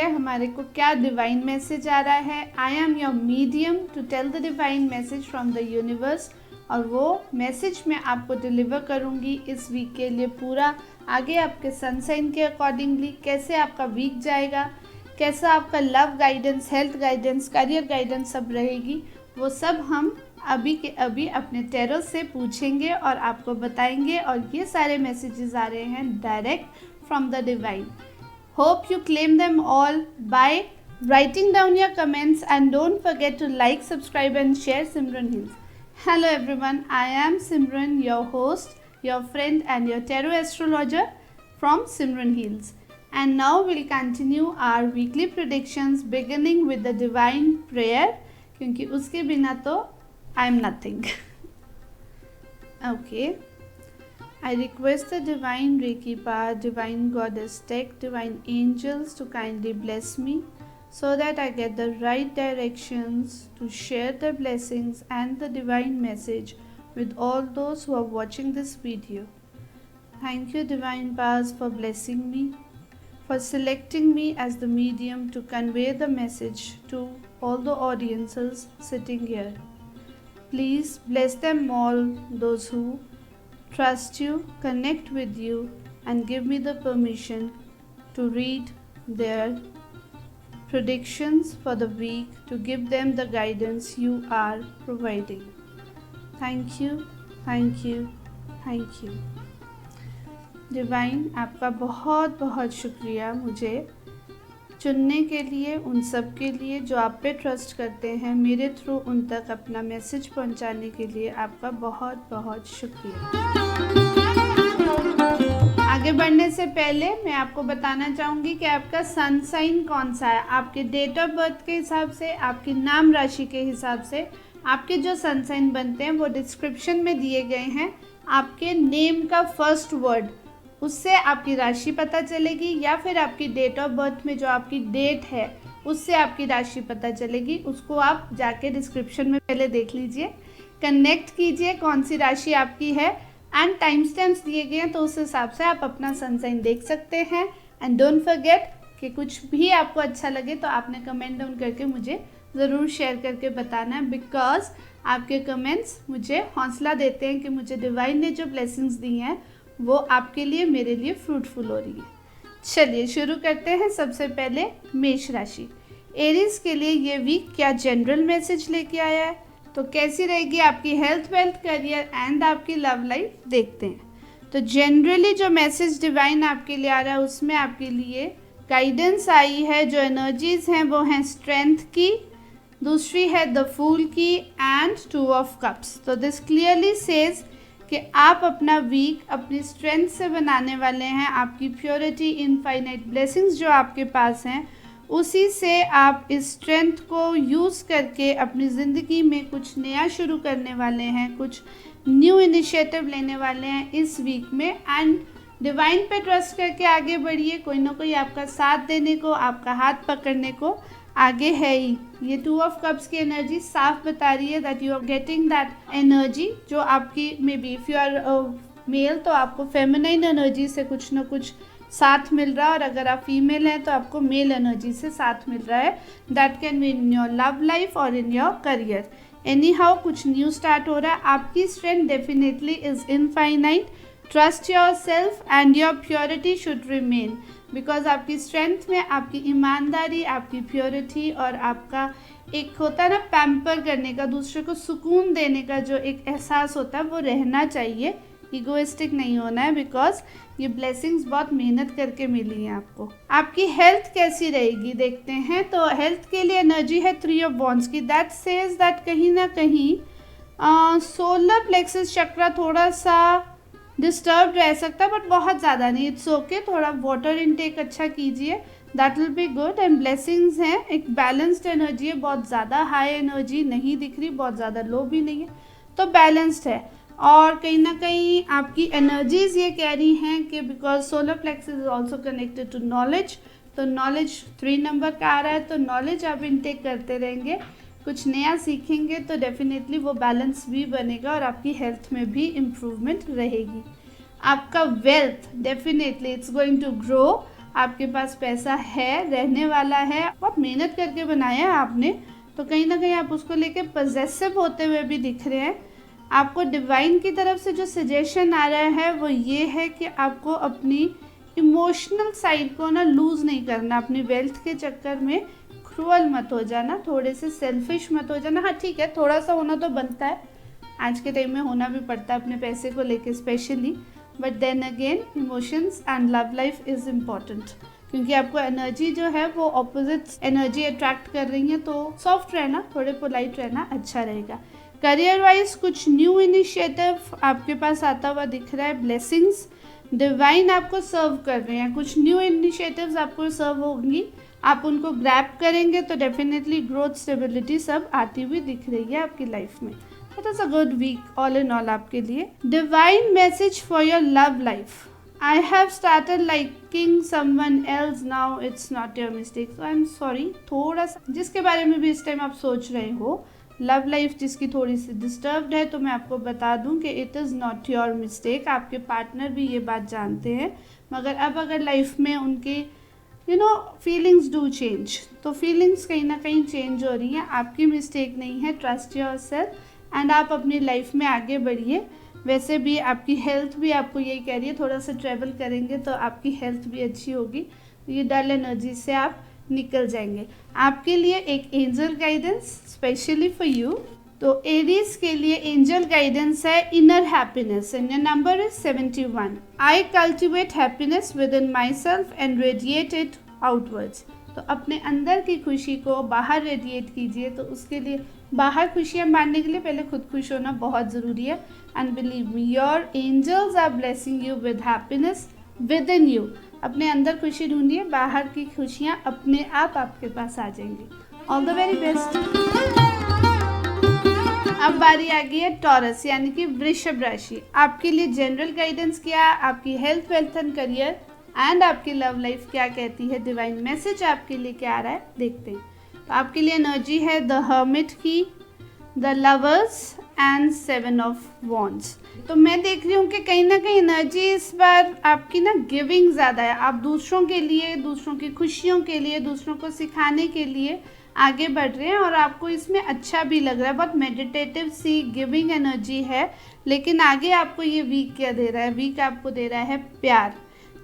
हमारे को क्या डिवाइन मैसेज आ रहा है। I am your medium to tell the divine message from the universe, और वो मैसेज मैं आपको डिलीवर करूँगी इस वीक के लिए पूरा। आगे आपके सनसाइन के अकॉर्डिंगली कैसे आपका वीक जाएगा, कैसा आपका love guidance, health guidance, career guidance सब रहेगी, वो सब हम अभी के अभी अपने टैरो से पूछेंगे और आपको बताएंगे। और ये सारे मैसेजेस आ रहे हैं direct from the divine. Hope you claim them all by writing down your comments, and don't forget to like, subscribe and share Simran Hills. Hello everyone, I am Simran, your host, your friend and your tarot astrologer from Simran Hills. And now we'll continue our weekly predictions beginning with the divine prayer, क्योंकि उसके बिना तो I am nothing. Okay. I request the divine Reiki power, divine goddess tech, divine angels to kindly bless me so that I get the right directions to share the blessings and the divine message with all those who are watching this video. Thank you divine powers for blessing me, for selecting me as the medium to convey the message to all the audiences sitting here. Please bless them all, those who trust you, connect with you and give me the permission to read their predictions for the week, to give them the guidance you are providing. Thank you, thank you, thank you. Divine आपका बहुत बहुत शुक्रिया मुझे चुनने के लिए, उन सब के लिए जो आप पे ट्रस्ट करते हैं, मेरे थ्रू उन तक अपना मैसेज पहुंचाने के लिए आपका बहुत बहुत शुक्रिया। आगे बढ़ने से पहले मैं आपको बताना चाहूँगी कि आपका सन साइन कौन सा है। आपके डेट ऑफ बर्थ के हिसाब से, आपकी नाम राशि के हिसाब से आपके जो सन साइन बनते हैं वो डिस्क्रिप्शन में दिए गए हैं। आपके नेम का फर्स्ट वर्ड, उससे आपकी राशि पता चलेगी, या फिर आपकी डेट ऑफ बर्थ में जो आपकी डेट है उससे आपकी राशि पता चलेगी। उसको आप जाके डिस्क्रिप्शन में पहले देख लीजिए, कनेक्ट कीजिए कौन सी राशि आपकी है, एंड टाइम स्टैम्प्स दिए गए हैं तो उस हिसाब से आप अपना सन साइन देख सकते हैं। एंड डोंट फॉरगेट कि कुछ भी आपको अच्छा लगे तो आपने कमेंट डाउन करके मुझे ज़रूर शेयर करके बताना है, बिकॉज आपके कमेंट्स मुझे हौसला देते हैं कि मुझे डिवाइन ने जो ब्लेसिंग्स दी हैं वो आपके लिए, मेरे लिए फ्रूटफुल हो रही है। चलिए शुरू करते हैं। सबसे पहले मेष राशि, एरीज के लिए ये वीक क्या जनरल मैसेज लेके आया है, तो कैसी रहेगी आपकी हेल्थ, वेल्थ, करियर एंड आपकी लव लाइफ, देखते हैं। तो जनरली जो मैसेज डिवाइन आपके लिए आ रहा है उसमें आपके लिए गाइडेंस आई है। जो एनर्जीज हैं वो हैं स्ट्रेंथ की, दूसरी है द फूल की एंड 2 ऑफ कप्स। तो दिस क्लियरली सेज कि आप अपना वीक अपनी स्ट्रेंथ से बनाने वाले हैं। आपकी प्योरिटी, इनफाइनाइट ब्लेसिंग्स जो आपके पास हैं उसी से आप इस स्ट्रेंथ को यूज़ करके अपनी ज़िंदगी में कुछ नया शुरू करने वाले हैं, कुछ न्यू इनिशिएटिव लेने वाले हैं इस वीक में। एंड डिवाइन पे ट्रस्ट करके आगे बढ़िए, कोई ना कोई आपका साथ देने को, आपका हाथ पकड़ने को आगे है ही। ये 2 ऑफ कप्स की एनर्जी साफ बता रही है that you are getting that energy जो आपकी, maybe if you are male तो आपको फेमिनाइन एनर्जी से कुछ ना कुछ साथ मिल रहा है, और अगर आप फीमेल हैं तो आपको मेल एनर्जी से साथ मिल रहा है। That can be in your love life और in your career. Anyhow कुछ न्यू स्टार्ट हो रहा है। आपकी strength definitely is infinite. Trust yourself and your purity should remain, because आपकी स्ट्रेंथ में आपकी ईमानदारी, आपकी प्योरिटी और आपका एक होता है ना पैम्पर करने का, दूसरे को सुकून देने का जो एक एहसास होता है वो रहना चाहिए। इगोइस्टिक नहीं होना है, बिकॉज ये ब्लेसिंग्स बहुत मेहनत करके मिली हैं आपको। आपकी हेल्थ कैसी रहेगी देखते हैं। तो हेल्थ के लिए एनर्जी है 3 ऑफ वॉन्ड्स की। दैट सेज दैट कहीं ना कहीं सोलर प्लेक्सस चक्र थोड़ा सा डिस्टर्ब रह सकता है, बट बहुत ज़्यादा नहीं। इट्स ओके, थोड़ा वाटर इनटेक अच्छा कीजिए, that will be good. And blessings हैं, एक बैलेंस्ड एनर्जी है, बहुत ज़्यादा हाई एनर्जी नहीं दिख रही, बहुत ज़्यादा लो भी नहीं है, तो बैलेंस्ड है। और कहीं ना कहीं आपकी एनर्जीज ये कह रही हैं कि because solar plexus is also connected to knowledge, तो नॉलेज 3 नंबर का आ रहा है, तो नॉलेज आप इनटेक करते रहेंगे, कुछ नया सीखेंगे तो डेफिनेटली वो बैलेंस भी बनेगा और आपकी हेल्थ में भी इम्प्रूवमेंट रहेगी। आपका wealth definitely it's going to grow. आपके पास पैसा है, रहने वाला है, बहुत मेहनत करके बनाया है आपने, तो कहीं ना कहीं आप उसको लेके पजेसिव होते हुए भी दिख रहे हैं। आपको डिवाइन की तरफ से जो सजेशन आ रहा है वो ये है कि आपको अपनी इमोशनल साइड को ना लूज़ नहीं करना, अपनी वेल्थ के चक्कर में क्रूअल मत हो जाना, थोड़े से सेल्फिश मत हो जाना। हाँ ठीक है, थोड़ा सा होना तो बनता है, आज के टाइम में होना भी पड़ता है अपने पैसे को लेके specially, but then again emotions and love life is important, क्योंकि आपको एनर्जी जो है वो ऑपोजिट एनर्जी अट्रैक्ट कर रही है, तो सॉफ्ट रहना, थोड़े पोलाइट रहना अच्छा रहेगा। करियर वाइज कुछ न्यू इनिशिएटिव आपके पास आता हुआ दिख रहा है, ब्लेसिंग्स डिवाइन आपको सर्व कर रहे हैं, कुछ न्यू इनिशिएटिव्स आपको सर्व होंगी, आप उनको ग्रैब करेंगे तो डेफिनेटली ग्रोथ स्टेबिलिटी सब आती हुई दिख रही है आपकी लाइफ में। It is a good week all in all आपके लिए। Divine message for your love life, I have started liking someone else now, it's not your mistake, so I'm sorry। थोड़ा सा जिसके बारे में भी इस टाइम आप सोच रहे हो, लव लाइफ जिसकी थोड़ी सी डिस्टर्ब्ड है, तो मैं आपको बता दूं कि it is not your mistake. आपके पार्टनर भी ये बात जानते हैं, मगर अब अगर लाइफ में उनकी फीलिंग्स डू चेंज, तो फीलिंग्स कहीं ना कहीं चेंज हो रही हैं, आपकी मिस्टेक नहीं है। ट्रस्ट योरसेल्फ एंड आप अपनी लाइफ में आगे बढ़िए। वैसे भी आपकी हेल्थ भी आपको यही कह रही है, थोड़ा सा ट्रैवल करेंगे तो आपकी हेल्थ भी अच्छी होगी, ये डल एनर्जी से आप निकल जाएंगे। आपके लिए एक angel guidance specially for you, तो एरीज के लिए एंजल गाइडेंस है inner happiness and your number is 71। I cultivate happiness with in my self and radiate it outwards. तो अपने अंदर की खुशी को बाहर रेडिएट कीजिए, तो उसके लिए बाहर खुशियाँ बांटने के लिए पहले खुद खुश होना बहुत ज़रूरी है। And believe me, your angels are blessing you with happiness within you. अपने अंदर खुशी ढूंढिए, बाहर की खुशियाँ अपने आप आपके पास आ जाएंगी। All the very best. अब बारी आ गई है टॉरस यानी कि वृषभ राशि। आपके लिए जनरल गाइडेंस क्या, आपकी health, wealth and career and आपकी लव लाइफ क्या कहती है, डिवाइन मैसेज आपके लिए क्या आ रहा है, देखते हैं। तो आपके लिए एनर्जी है द हर्मिट की, the lovers and 7 of wands. तो मैं देख रही हूँ कि कहीं ना कहीं एनर्जी इस बार आपकी ना गिविंग ज़्यादा है। आप दूसरों के लिए, दूसरों की खुशियों के लिए, दूसरों को सिखाने के लिए आगे बढ़ रहे हैं और आपको इसमें अच्छा भी लग रहा है। बहुत मेडिटेटिव सी गिविंग एनर्जी है, लेकिन आगे आपको ये वीक क्या दे रहा है, वीक आपको दे रहा है प्यार।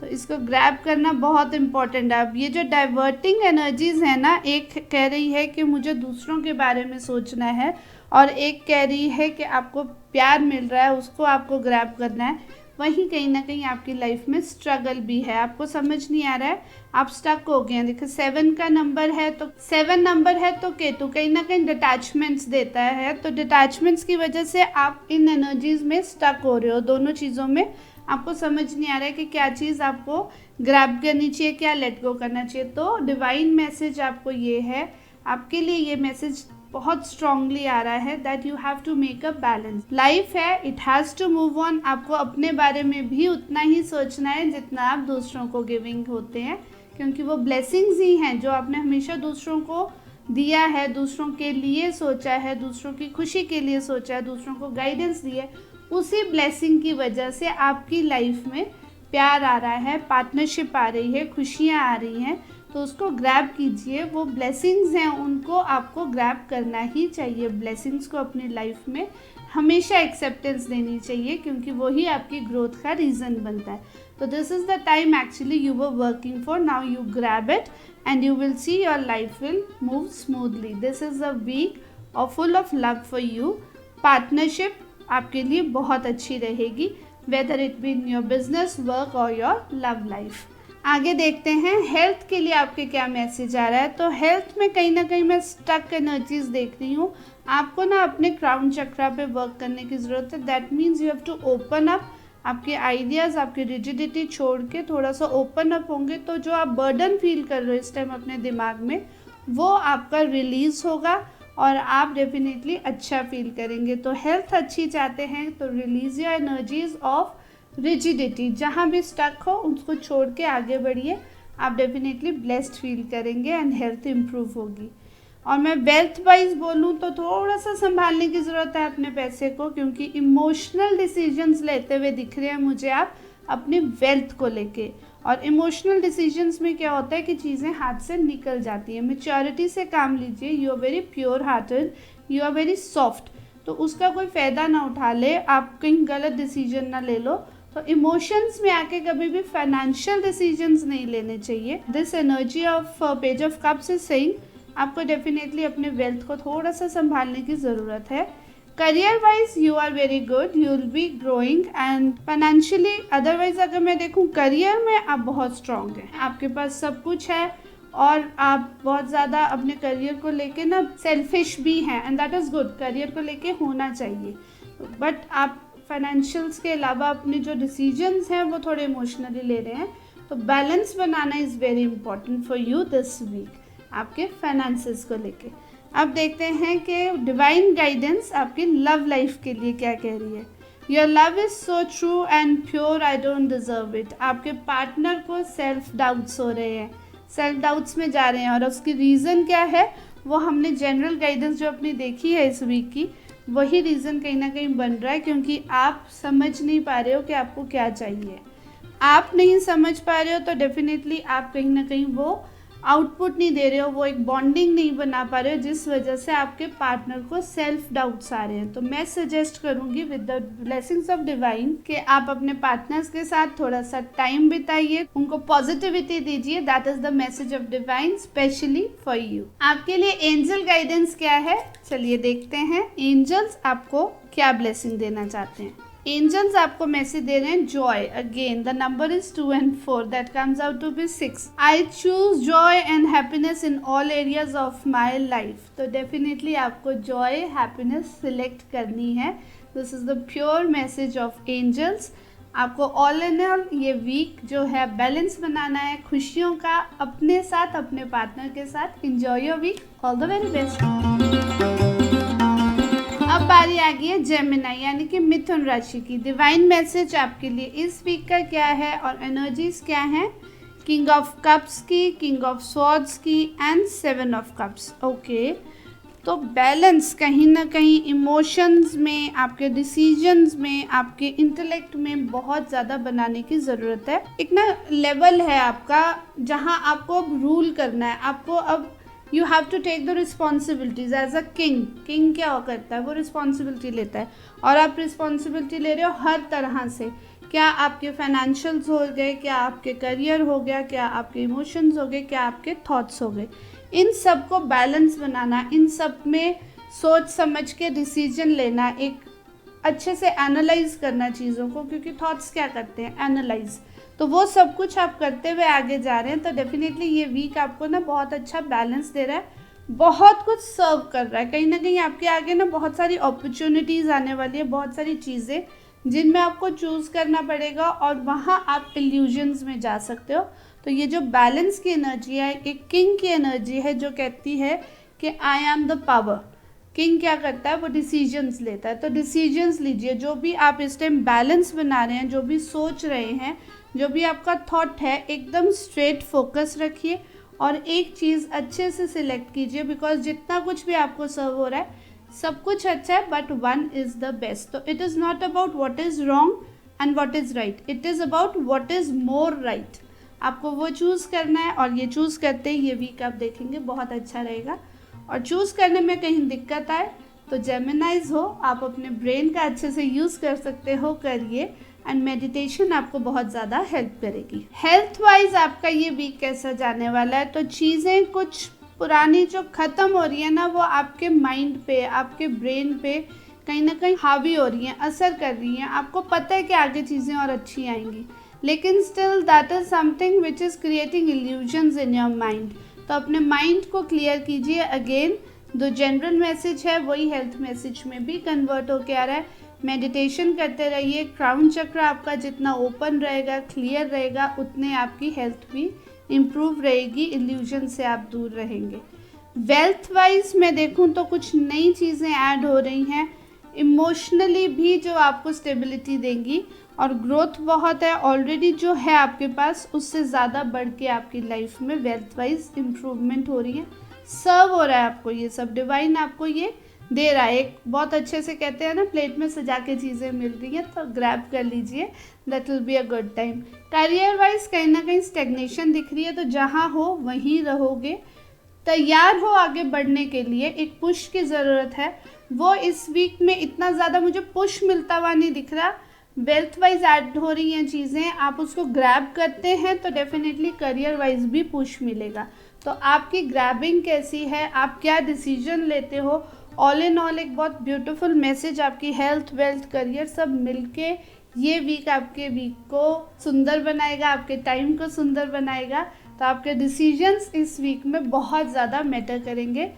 तो इसको ग्रैब करना बहुत इम्पॉर्टेंट है। अब ये जो डाइवर्टिंग एनर्जीज़ है ना, एक कह रही है कि मुझे दूसरों के बारे में सोचना है और एक कह रही है कि आपको प्यार मिल रहा है, उसको आपको ग्रैब करना है। वहीं कहीं ना कहीं आपकी लाइफ में स्ट्रगल भी है, आपको समझ नहीं आ रहा है, आप स्टक हो गए हैं। देखिए 7 का नंबर है, तो 7 नंबर है तो केतु कहीं ना कहीं डिटैचमेंट्स देता है, तो डिटैचमेंट्स की वजह से आप इन एनर्जीज़ में स्टक हो रहे हो। दोनों चीज़ों में आपको समझ नहीं आ रहा है कि क्या चीज़ आपको ग्रैब करनी चाहिए, क्या लेट गो करना चाहिए। तो डिवाइन मैसेज आपको ये है, आपके लिए ये मैसेज बहुत स्ट्रांगली आ रहा है that you have to make a balance. Life है, it has to move on. आपको अपने बारे में भी उतना ही सोचना है जितना आप दूसरों को गिविंग होते हैं, क्योंकि वो ब्लेसिंग्स ही हैं जो आपने हमेशा दूसरों को दिया है, दूसरों के लिए सोचा है, दूसरों की खुशी के लिए सोचा है, दूसरों को गाइडेंस दी है। उसी ब्लेसिंग की वजह से आपकी लाइफ में प्यार आ रहा है, पार्टनरशिप आ रही है, खुशियाँ आ रही हैं, तो उसको ग्रैब कीजिए। वो ब्लेसिंग्स हैं, उनको आपको ग्रैब करना ही चाहिए। ब्लेसिंग्स को अपनी लाइफ में हमेशा एक्सेप्टेंस देनी चाहिए, क्योंकि वही आपकी ग्रोथ का रीज़न बनता है। तो this is the time actually you were working for, now you grab it and you will see your life will move smoothly. This is a week और full of love for you. Partnership आपके लिए बहुत अच्छी रहेगी, whether it be in your business, work और your love life. आगे देखते हैं हेल्थ के लिए आपके क्या मैसेज आ रहा है। तो हेल्थ में कहीं ना कहीं मैं स्टक एनर्जीज देख रही हूँ। आपको ना अपने क्राउन चक्रा पे वर्क करने की ज़रूरत है। That means you have to open up. आपके आइडियाज़, आपकी रिजिडिटी छोड़ के थोड़ा सा ओपन अप होंगे, तो जो आप बर्डन फील कर रहे हो इस टाइम अपने दिमाग में, वो आपका रिलीज़ होगा और आप डेफिनेटली अच्छा फील करेंगे। तो हेल्थ अच्छी चाहते हैं तो release your energies of rigidity, जहाँ भी स्टक हो उसको छोड़ के आगे बढ़िए, आप डेफिनेटली ब्लेस्ड फील करेंगे एंड हेल्थ इम्प्रूव होगी। और मैं वेल्थ वाइज बोलूँ तो थोड़ा सा संभालने की ज़रूरत है अपने पैसे को, क्योंकि इमोशनल डिसीजंस लेते हुए दिख रहे हैं मुझे आप अपनी वेल्थ को लेके, और इमोशनल डिसीजंस में क्या होता है कि चीज़ें हाथ से निकल जाती हैं। मैच्योरिटी से काम लीजिए, you are very pure hearted, you are very soft, तो उसका कोई फ़ायदा ना उठा ले, आप कहीं गलत डिसीजन ना ले लो। तो इमोशंस में आके कभी भी फाइनेंशियल डिसीजंस नहीं लेने चाहिए। This energy of page of cups is saying आपको डेफिनेटली अपने वेल्थ को थोड़ा सा संभालने की ज़रूरत है। Career wise you are very good, you will be growing and financially otherwise अगर मैं देखूँ करियर में आप बहुत स्ट्रांग हैं, आपके पास सब कुछ है और आप बहुत ज़्यादा अपने करियर को लेके ना सेल्फिश भी हैं and that is good, career को लेके होना चाहिए। बट आप फाइनेंशियल्स के अलावा अपने जो डिसीजंस हैं वो थोड़े इमोशनली ले रहे हैं, तो बैलेंस बनाना is very important for you this week आपके फाइनेंसेस को लेके। अब देखते हैं कि डिवाइन गाइडेंस आपकी लव लाइफ के लिए क्या कह रही है। Your love is so true and pure, I don't deserve it. आपके पार्टनर को सेल्फ डाउट्स हो रहे हैं, सेल्फ डाउट्स में जा रहे हैं, और उसकी रीज़न क्या है वो हमने जनरल गाइडेंस जो अपनी देखी है इस वीक की, वही रीज़न कहीं ना कहीं बन रहा है, क्योंकि आप समझ नहीं पा रहे हो कि आपको क्या चाहिए। आप नहीं समझ पा रहे हो तो डेफिनेटली आप कहीं ना कहीं वो आउटपुट नहीं दे रहे हो, वो एक बॉन्डिंग नहीं बना पा रहे हो, जिस वजह से आपके पार्टनर को सेल्फ डाउट्स आ रहे हैं। तो मैं सजेस्ट करूंगी with the blessings of divine कि आप अपने पार्टनर्स के साथ थोड़ा सा टाइम बिताइए, उनको पॉजिटिविटी दीजिए। That is the message of divine specially for you. आपके लिए एंजल गाइडेंस क्या है, चलिए देखते हैं एंजल्स आपको क्या ब्लेसिंग देना चाहते हैं। एंजल्स आपको मैसेज दे रहे हैं joy. Again the number is 2 and 4 that comes out to be 6। I choose joy and happiness in all areas of my life. तो डेफिनेटली आपको जॉय हैप्पीनेस सिलेक्ट करनी है। This is the pure message of angels. आपको all in all ये week जो है balance बनाना है खुशियों का अपने साथ, अपने पार्टनर के साथ। Enjoy your week, all the very best. अब बारी आ गई है जेमिनी यानी कि मिथुन राशि की। डिवाइन मैसेज आपके लिए इस वीक का क्या है और एनर्जीज क्या हैं। किंग ऑफ कप्स की, किंग ऑफ स्वॉर्ड्स की एंड 7 ऑफ कप्स। ओके, तो बैलेंस कहीं ना कहीं इमोशंस में, आपके डिसीजंस में, आपके इंटेलेक्ट में बहुत ज़्यादा बनाने की ज़रूरत है। एक ना लेवल है आपका जहां आपको अब रूल करना है, आपको अब you have to take the responsibilities as a king. King क्या करता है, वो रिस्पॉन्सिबिलिटी लेता है, और आप रिस्पॉन्सिबिलिटी ले रहे हो हर तरह से। क्या आपके फाइनेंशियल्स हो गए, क्या आपके करियर हो गया, क्या आपके इमोशंस हो गए, क्या आपके थॉट्स हो गए, इन सब को बैलेंस बनाना, इन सब में सोच समझ के डिसीजन लेना, एक अच्छे से एनालाइज करना चीज़ों को, क्योंकि थॉट्स क्या करते हैं, एनालाइज। तो वो सब कुछ आप करते हुए आगे जा रहे हैं। तो डेफिनेटली ये वीक आपको ना बहुत अच्छा बैलेंस दे रहा है, बहुत कुछ सर्व कर रहा है। कहीं ना कहीं आपके आगे ना बहुत सारी अपॉर्चुनिटीज़ आने वाली है, बहुत सारी चीज़ें जिनमें आपको चूज़ करना पड़ेगा, और वहाँ आप इल्यूजन्स में जा सकते हो। तो ये जो बैलेंस की एनर्जी है, एक किंग की एनर्जी है जो कहती है कि I am the power. King क्या करता है, वो डिसीजंस लेता है। तो डिसीजंस लीजिए, जो भी आप इस टाइम बैलेंस बना रहे हैं, जो भी सोच रहे हैं, जो भी आपका थॉट है, एकदम स्ट्रेट फोकस रखिए और एक चीज़ अच्छे से सिलेक्ट कीजिए, बिकॉज जितना कुछ भी आपको सर्व हो रहा है सब कुछ अच्छा है, but one is the best. तो it is not about what is wrong and what is right, it is about what is more right. आपको वो चूज़ करना है, और ये चूज़ करते ही ये वीक आप देखेंगे बहुत अच्छा रहेगा। और चूज़ करने में कहीं दिक्कत आए तो जेमिनाइज हो, आप अपने ब्रेन का अच्छे से यूज़ कर सकते हो, करिए। एंड मेडिटेशन आपको बहुत ज़्यादा हेल्प करेगी। हेल्थ वाइज आपका ये वीक कैसा जाने वाला है, तो चीज़ें कुछ पुरानी जो ख़त्म हो रही है ना, वो आपके माइंड पे, आपके ब्रेन पे कहीं ना कहीं हावी हो रही हैं, असर कर रही हैं। आपको पता है कि आगे चीज़ें और अच्छी आएंगी, लेकिन still that is something which is creating illusions in your mind. तो अपने माइंड को क्लियर कीजिए। अगेन जो जनरल मैसेज है वही हेल्थ मैसेज में भी कन्वर्ट होके आ रहा है। मेडिटेशन करते रहिए, क्राउन चक्र आपका जितना ओपन रहेगा, क्लियर रहेगा, उतने आपकी हेल्थ भी इम्प्रूव रहेगी, इल्यूजन से आप दूर रहेंगे। वेल्थ वाइज मैं देखूं तो कुछ नई चीज़ें ऐड हो रही हैं, इमोशनली भी जो आपको स्टेबिलिटी देंगी, और ग्रोथ बहुत है ऑलरेडी जो है आपके पास, उससे ज़्यादा बढ़ के आपकी लाइफ में वेल्थ वाइज इम्प्रूवमेंट हो रही है, सर्व हो रहा है आपको ये सब। डिवाइन आपको ये दे रहा है, एक बहुत अच्छे से कहते हैं ना प्लेट में सजा के चीज़ें मिल रही हैं, तो ग्रैब कर लीजिए, that will be a good time. Career wise कहीं ना कहीं स्टेग्नेशन दिख रही है, तो जहाँ हो वहीं रहोगे। तैयार हो आगे बढ़ने के लिए, एक पुश की ज़रूरत है, वो इस वीक में इतना ज़्यादा मुझे पुश मिलता हुआ नहीं दिख रहा। वेल्थ वाइज ऐड हो रही हैं चीज़ें, आप उसको ग्रैब करते हैं तो डेफिनेटली करियर वाइज भी पुश मिलेगा। तो आपकी ग्रैबिंग कैसी है, आप क्या डिसीजन लेते हो, ऑल इन ऑल एक बहुत ब्यूटीफुल मैसेज आपकी हेल्थ, वेल्थ, करियर सब मिलके ये वीक आपके वीक को सुंदर बनाएगा, आपके टाइम को सुंदर बनाएगा। तो आपके डिसीजंस इस वीक में बहुत ज़्यादा मैटर करेंगे।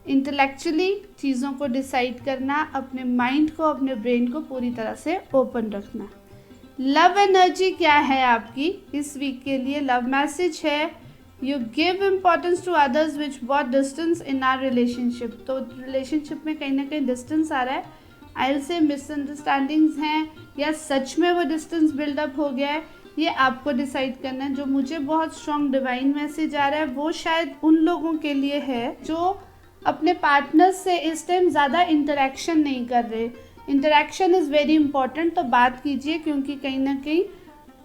इंटेलेक्चुअली चीज़ों को डिसाइड करना, अपने माइंड को, अपने ब्रेन को पूरी तरह से ओपन रखना। लव एनर्जी क्या है आपकी इस वीक के लिए? लव मैसेज है, you give importance to others which brought distance in our relationship. तो रिलेशनशिप में कहीं ना कहीं डिस्टेंस आ रहा है, आई विल से मिसअंडरस्टैंडिंग्स हैं या सच में वो डिस्टेंस बिल्डअप हो गया है, ये आपको डिसाइड करना है। जो मुझे बहुत स्ट्रॉन्ग डिवाइन मैसेज आ रहा है वो शायद उन लोगों के लिए है जो अपने पार्टनर्स से इस टाइम ज़्यादा इंटरेक्शन नहीं कर रहे। इंटरेक्शन इज़ वेरी इंपॉर्टेंट, तो बात कीजिए, क्योंकि कहीं ना कहीं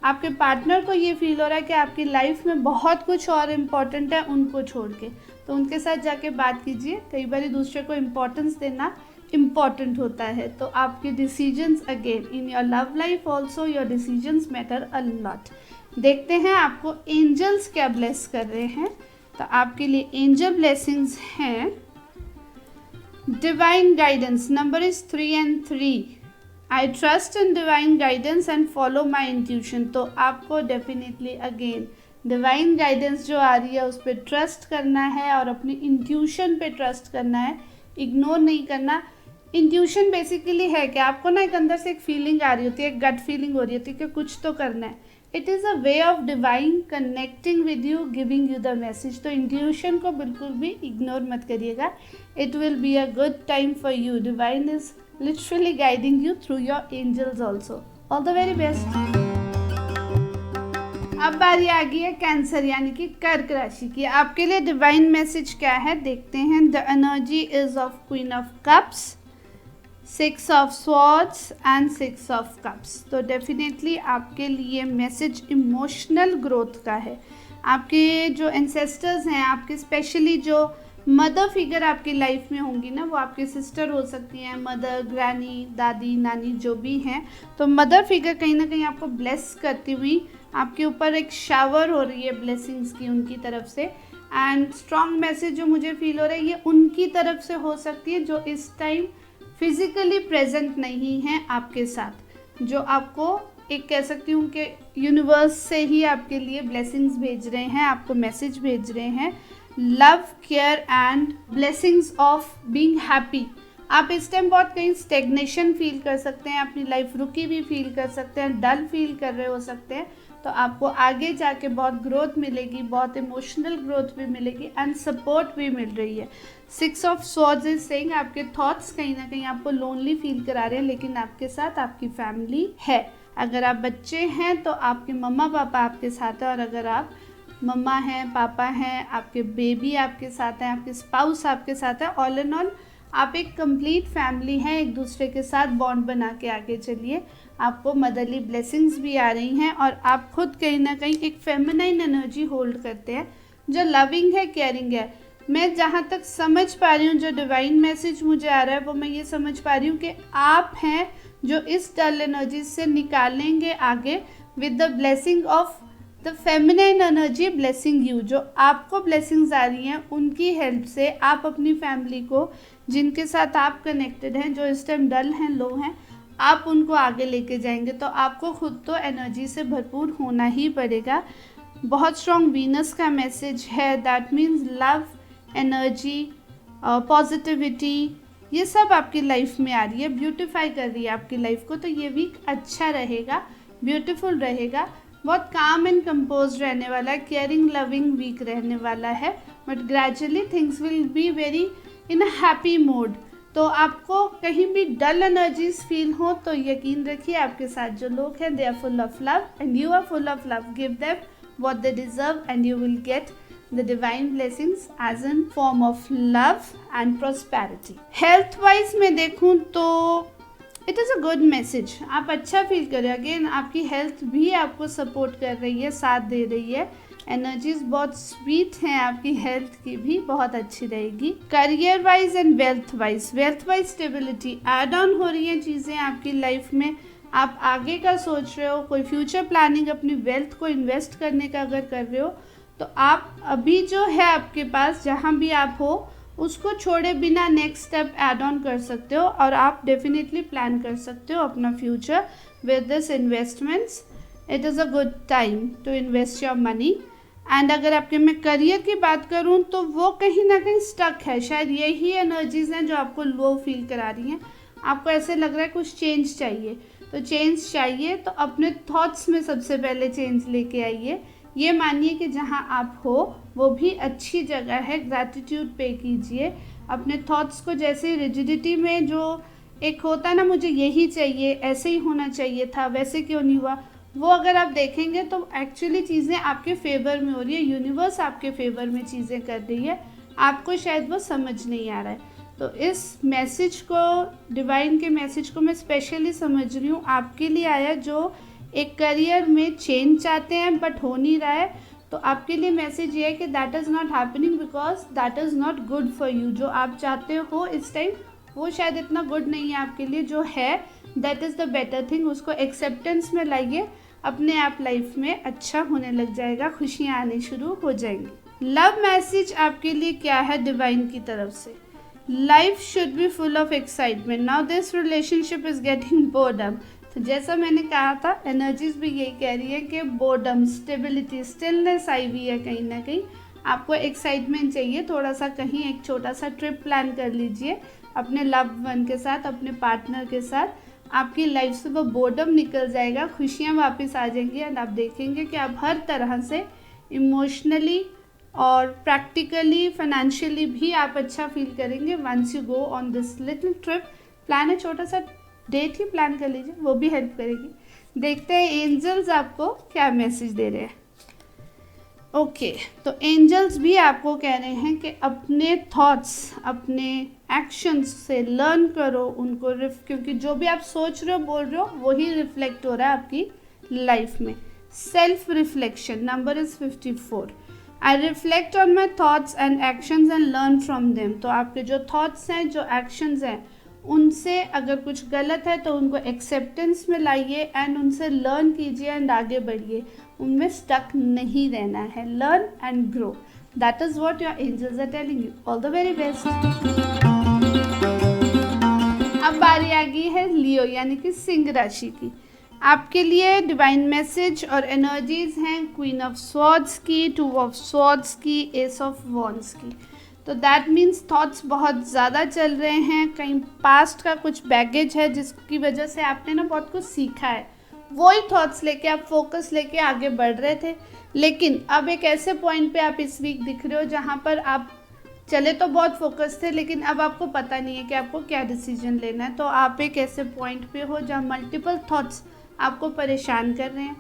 आपके पार्टनर को ये फील हो रहा है कि आपकी लाइफ में बहुत कुछ और इम्पॉर्टेंट है उनको छोड़ के, तो उनके साथ जाके बात कीजिए। कई बार दूसरे को इम्पोर्टेंस देना इम्पॉर्टेंट होता है। तो आपके decisions again in your love life also, your decisions matter a lot. देखते हैं आपको एंजल्स क्या ब्लेस कर रहे हैं। तो आपके लिए एंजल ब्लेसिंग्स हैं, divine guidance, number is 3 and 3। I trust in divine guidance and follow my intuition. तो आपको डेफिनेटली अगेन डिवाइन गाइडेंस जो आ रही है उस पर ट्रस्ट करना है और अपनी इंट्यूशन पे ट्रस्ट करना है, इग्नोर नहीं करना। इंट्यूशन बेसिकली है कि आपको ना एक अंदर से एक फीलिंग आ रही होती है, एक गट फीलिंग हो रही होती है कि कुछ तो करना है। It is a way of divine connecting with you, giving you the message. तो इंट्यूशन को बिल्कुल भी इग्नोर मत करिएगा, it will be a good time for you. Divine is literally guiding you through your angels also. All the very best. अब बारी आ गई है कैंसर यानी कि कर्क राशि की। आपके लिए डिवाइन मैसेज क्या है देखते हैं। The energy is of queen of cups, 6 of swords and 6 of cups। तो डेफिनेटली आपके लिए मैसेज इमोशनल ग्रोथ का है। आपके जो एंसेस्टर्स हैं, आपके स्पेशली जो मदर फिगर आपकी लाइफ में होंगी ना, वो आपकी सिस्टर हो सकती हैं, मदर, ग्रैनी, दादी, नानी जो भी हैं। तो मदर फिगर कहीं ना कहीं आपको ब्लेस करती हुई आपके ऊपर एक शावर हो रही है ब्लेसिंग्स की उनकी तरफ से। एंड स्ट्रॉन्ग मैसेज जो मुझे फील हो रहा है ये उनकी तरफ से हो सकती है जो इस टाइम फिजिकली प्रेजेंट नहीं है आपके साथ, जो आपको एक कह सकती हूँ कि यूनिवर्स से ही आपके लिए ब्लेसिंग्स भेज रहे हैं, आपको मैसेज भेज रहे हैं। Love, care and blessings of being happy. आप इस टाइम बहुत कहीं स्टेग्नेशन फील कर सकते हैं, अपनी लाइफ रुकी भी फील कर सकते हैं, डल फील कर रहे हो सकते हैं। तो आपको आगे जाके बहुत ग्रोथ मिलेगी, बहुत इमोशनल ग्रोथ भी मिलेगी एंड सपोर्ट भी मिल रही है। 6 of swords इज सेइंग आपके थॉट्स कहीं ना कहीं आपको लोनली फील करा रहे हैं, लेकिन आपके साथ आपकी फैमिली है। अगर आप बच्चे हैं तो आपके मम्मा पापा आपके साथ हैं, और अगर आप मम्मा हैं, पापा हैं, आपके बेबी आपके साथ हैं, आपके स्पाउस आपके साथ है। ऑल इन ऑल आप एक कंप्लीट फैमिली हैं, एक दूसरे के साथ बॉन्ड बना के आगे चलिए। आपको मदरली ब्लेसिंग्स भी आ रही हैं और आप खुद कहीं ना कहीं एक फेमिनाइन एनर्जी होल्ड करते हैं जो लविंग है, केयरिंग है। मैं जहाँ तक समझ पा रही हूँ जो डिवाइन मैसेज मुझे आ रहा है वो मैं ये समझ पा रही हूँ कि आप हैं जो इस डल एनर्जी से निकालेंगे आगे with the blessing of the feminine energy blessing you. जो आपको ब्लेसिंग्स आ रही हैं उनकी हेल्प से आप अपनी फैमिली को, जिनके साथ आप कनेक्टेड हैं, जो इस टाइम डल हैं, लो हैं, आप उनको आगे लेके जाएंगे। तो आपको खुद तो एनर्जी से भरपूर होना ही पड़ेगा। बहुत स्ट्रॉन्ग वीनस का मैसेज है, that means love, energy, positivity, ये सब आपकी लाइफ में आ रही है, ब्यूटिफाई कर रही है आपकी लाइफ को। तो ये वीक अच्छा रहेगा, ब्यूटीफुल रहेगा, बहुत काम एंड कंपोज रहने वाला है, केयरिंग लविंग वीक रहने वाला है। But gradually things will be very in a happy mode. तो आपको कहीं भी डल एनर्जीज फील हो तो यकीन रखिए आपके साथ जो लोग हैं they are full of love and you are full of love. Give them what they deserve and you will get the divine blessings as in form of love and prosperity. Health wise मैं देखूं तो it is a good message, आप अच्छा feel करें। Again आपकी health भी आपको support कर रही है, साथ दे रही है। एनर्जीज बहुत स्वीट हैं, आपकी हेल्थ की भी बहुत अच्छी रहेगी। Career wise and wealth wise stability add on हो रही हैं चीज़ें आपकी लाइफ में। आप आगे का सोच रहे हो, कोई फ्यूचर प्लानिंग अपनी वेल्थ को इन्वेस्ट करने का अगर कर रहे हो तो आप अभी जो है आपके पास जहाँ भी आप हो उसको छोड़े बिना नेक्स्ट स्टेप ऐड ऑन कर सकते हो और आप डेफिनेटली प्लान कर सकते हो अपना future with this investments. It is a good time to invest your money. And अगर आपके मैं करियर की बात करूं तो वो कहीं ना कहीं स्टक है, शायद यही एनर्जीज हैं जो आपको लो फील करा रही हैं। आपको ऐसे लग रहा है कुछ चेंज चाहिए, तो चेंज चाहिए तो अपने थॉट्स में सबसे पहले चेंज लेके आइए। ये मानिए कि जहाँ आप हो वो भी अच्छी जगह है, ग्रैटिट्यूड पे कीजिए अपने थॉट्स को। जैसे रिजिडिटी में जो एक होता है ना, मुझे यही चाहिए, ऐसे ही होना चाहिए था, वैसे क्यों नहीं हुआ, वो अगर आप देखेंगे तो एक्चुअली चीज़ें आपके फेवर में हो रही है, यूनिवर्स आपके फेवर में चीज़ें कर रही है, आपको शायद वो समझ नहीं आ रहा है। तो इस मैसेज को, डिवाइन के मैसेज को मैं स्पेशली समझ रही हूँ, आपके लिए आया जो एक करियर में चेंज चाहते हैं बट हो नहीं रहा है। तो आपके लिए मैसेज ये है कि that is not happening because that is not good for you. जो आप चाहते हो इस टाइम वो शायद इतना गुड नहीं है आपके लिए, जो है that is the better thing. उसको एक्सेप्टेंस में लाइए, अपने आप लाइफ में अच्छा होने लग जाएगा, खुशियाँ आने शुरू हो जाएंगी। लव मैसेज आपके लिए क्या है डिवाइन की तरफ से? Life should be full of excitement, now this relationship is getting boredom. तो जैसा मैंने कहा था, एनर्जीज भी यही कह रही है कि बोर्डम, स्टेबिलिटी, स्टिलनेस आई हुई है कहीं ना कहीं। आपको एक्साइटमेंट चाहिए, थोड़ा सा कहीं एक छोटा सा ट्रिप प्लान कर लीजिए अपने लव वन के साथ, अपने पार्टनर के साथ। आपकी लाइफ से वो बोर्डम निकल जाएगा, खुशियाँ वापस आ जाएंगी एंड आप देखेंगे कि आप हर तरह से इमोशनली और प्रैक्टिकली, फाइनेंशियली भी आप अच्छा फील करेंगे once you go on this little trip. Plan है, छोटा सा डेट ही प्लान कर लीजिए, वो भी हेल्प करेगी। देखते हैं एंजल्स आपको क्या मैसेज दे रहे हैं। ओके, तो एंजल्स भी आपको कह रहे हैं कि अपने थॉट्स, अपने एक्शंस से लर्न करो उनको, क्योंकि जो भी आप सोच रहे हो, बोल रहे हो, वही रिफ्लेक्ट हो रहा है आपकी लाइफ में। Self reflection, number is 54। I reflect on my thoughts and actions and learn from them. तो आपके जो थॉट्स हैं, जो एक्शंस हैं, उनसे अगर कुछ गलत है तो उनको एक्सेप्टेंस में लाइए एंड उनसे लर्न कीजिए एंड आगे बढ़िए। उनमें स्टक नहीं रहना है, learn and grow. That is what your angels are telling you. All the very best. अब बारी आ गई है लियो यानी कि सिंह राशि की। आपके लिए डिवाइन मैसेज और एनर्जीज हैं क्वीन ऑफ स्वॉर्ड्स की, 2 ऑफ स्वॉर्ड्स की, एस ऑफ वॉन्ड्स की। तो दैट मीन्स थॉट्स बहुत ज़्यादा चल रहे हैं, कहीं पास्ट का कुछ बैगेज है जिसकी वजह से आपने ना बहुत कुछ सीखा है, वही थॉट्स लेके आप फोकस लेके आगे बढ़ रहे थे। लेकिन अब एक ऐसे पॉइंट पे आप इस वीक दिख रहे हो जहाँ पर आप चले तो बहुत फोकस थे, लेकिन अब आपको पता नहीं है कि आपको क्या डिसीजन लेना है। तो आप एक ऐसे पॉइंट पे हो जहाँ मल्टीपल थॉट्स आपको परेशान कर रहे हैं।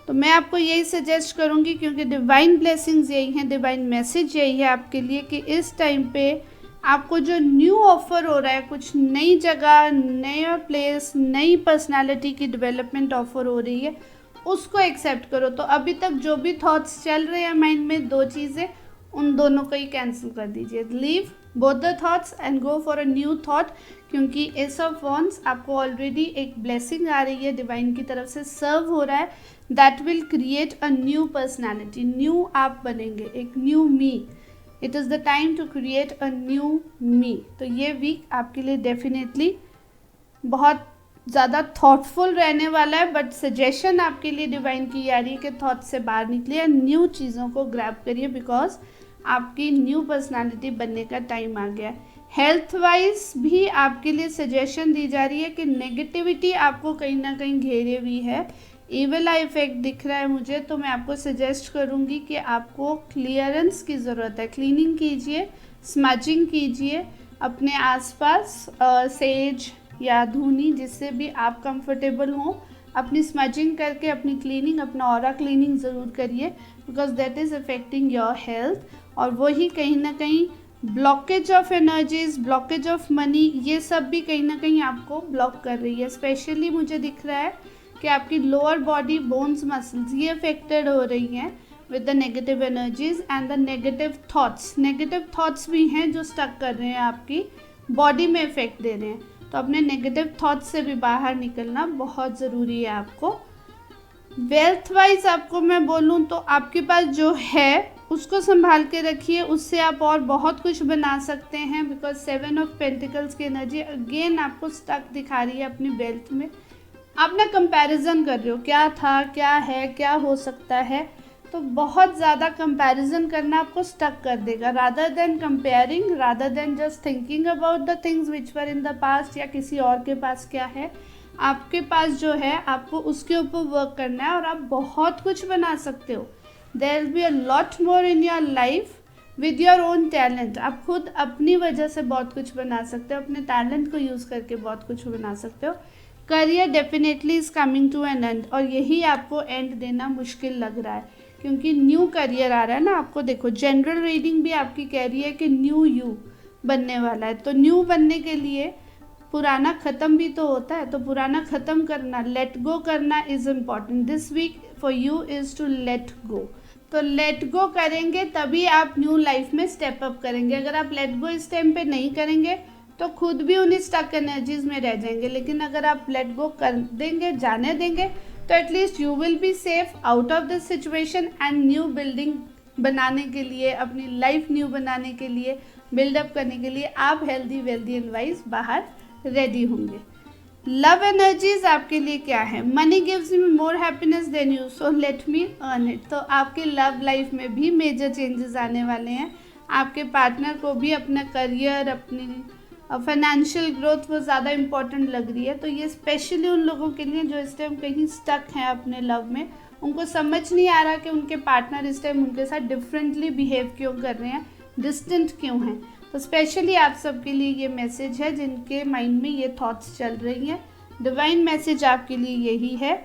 तो मैं आपको यही सजेस्ट करूँगी, क्योंकि डिवाइन ब्लेसिंग्स यही हैं, डिवाइन मैसेज यही है आपके लिए कि इस टाइम पे आपको जो न्यू ऑफ़र हो रहा है, कुछ नई जगह, नया प्लेस, नई पर्सनालिटी की डेवलपमेंट ऑफ़र हो रही है, उसको एक्सेप्ट करो। तो अभी तक जो भी थॉट्स चल रहे हैं माइंड में, 2 चीज़ें, उन दोनों को ही कैंसिल कर दीजिए। Leave both the thoughts and go for a new thought, क्योंकि एस ऑफ वॉन्ड्स आपको ऑलरेडी एक ब्लेसिंग आ रही है डिवाइन की तरफ से, सर्व हो रहा है। That will create a new personality, new आप बनेंगे, एक new me. It is the time to create a new me. तो ये वीक आपके लिए डेफिनेटली बहुत ज़्यादा थॉटफुल रहने वाला है, बट सजेशन आपके लिए डिवाइन की आ रही है कि थॉट से बाहर निकलिए, न्यू चीज़ों को ग्रैब करिए, बिकॉज आपकी न्यू पर्सनालिटी बनने का टाइम आ गया है। हेल्थ वाइज भी आपके लिए सजेशन दी जा रही है कि नेगेटिविटी आपको कहीं ना कहीं घेरे हुई है, ईविल आई इफेक्ट दिख रहा है मुझे। तो मैं आपको सजेस्ट करूँगी कि आपको क्लियरेंस की ज़रूरत है, क्लीनिंग कीजिए, स्मजिंग कीजिए अपने आसपास, सेज या धूनी, जिससे भी आप कंफर्टेबल हों, अपनी स्मजिंग करके अपनी क्लीनिंग, अपना ऑरा क्लीनिंग ज़रूर करिए, because that is affecting your health. और वही कहीं ना कहीं blockage of energies, blockage of money, ये सब भी कहीं ना कहीं आपको ब्लॉक कर रही है। स्पेशली मुझे दिख रहा है कि आपकी लोअर बॉडी बोन्स, मसल्स, ये अफेक्टेड हो रही हैं with the negative energies and the negative thoughts. Negative thoughts भी हैं जो स्टक कर रहे हैं, आपकी बॉडी में इफेक्ट दे रहे हैं। तो अपने नेगेटिव थॉट्स से भी बाहर निकलना बहुत ज़रूरी है आपको। वेल्थ वाइज आपको मैं बोलूँ तो आपके पास जो है उसको संभाल के रखिए, उससे आप और बहुत कुछ बना सकते हैं। बिकॉज 7 ऑफ पेंटिकल्स की एनर्जी अगेन आपको स्टक दिखा रही है अपनी वेल्थ में। आप ना कंपैरिजन कर रहे हो, क्या था, क्या है, क्या हो सकता है, तो बहुत ज़्यादा कंपैरिजन करना आपको स्टक कर देगा। Rather than comparing, rather than just thinking about the things which were in the past या किसी और के पास क्या है, आपके पास जो है आपको उसके ऊपर वर्क करना है और आप बहुत कुछ बना सकते हो। There will be a lot more in your life with your own talent. आप खुद अपनी वजह से बहुत कुछ बना सकते हो, अपने टैलेंट को यूज़ करके बहुत कुछ बना सकते हो। Career definitely is coming to an end, और यही आपको एंड देना मुश्किल लग रहा है क्योंकि न्यू करियर आ रहा है ना आपको। देखो जनरल रीडिंग भी आपकी कह रही है कि न्यू यू बनने वाला है। तो न्यू बनने के लिए पुराना ख़त्म भी तो होता है, तो पुराना ख़त्म करना, लेट गो करना is important. This week for you is to let go. तो लेट गो करेंगे तभी आप न्यू लाइफ में स्टेप अप करेंगे। अगर आप लेट गो इस टाइम पे नहीं करेंगे तो खुद भी उन्हीं स्टक एनर्जीज में रह जाएंगे। लेकिन अगर आप लेट गो कर देंगे, जाने देंगे, तो at least you will be safe out of this situation and new building बनाने के लिए, अपनी लाइफ न्यू बनाने के लिए, बिल्डअप करने के लिए आप हेल्दी, वेल्दी एंड वाइज बाहर रेडी होंगे। लव एनर्जीज आपके लिए क्या है? Money gives me more happiness than you, so let me earn it. तो आपके लव लाइफ में भी मेजर चेंजेस आने वाले हैं। आपके पार्टनर को भी अपना करियर, अपनी फाइनेंशियल ग्रोथ वो ज़्यादा इम्पॉर्टेंट लग रही है। तो ये स्पेशली उन लोगों के लिए जो इस टाइम कहीं स्टक हैं अपने लव में, उनको समझ नहीं आ रहा कि उनके पार्टनर इस टाइम उनके साथ डिफरेंटली बिहेव क्यों कर रहे हैं, डिस्टेंट क्यों हैं। तो स्पेशली आप सबके लिए ये मैसेज है जिनके माइंड में ये थॉट्स चल रही हैं। डिवाइन मैसेज आपके लिए यही है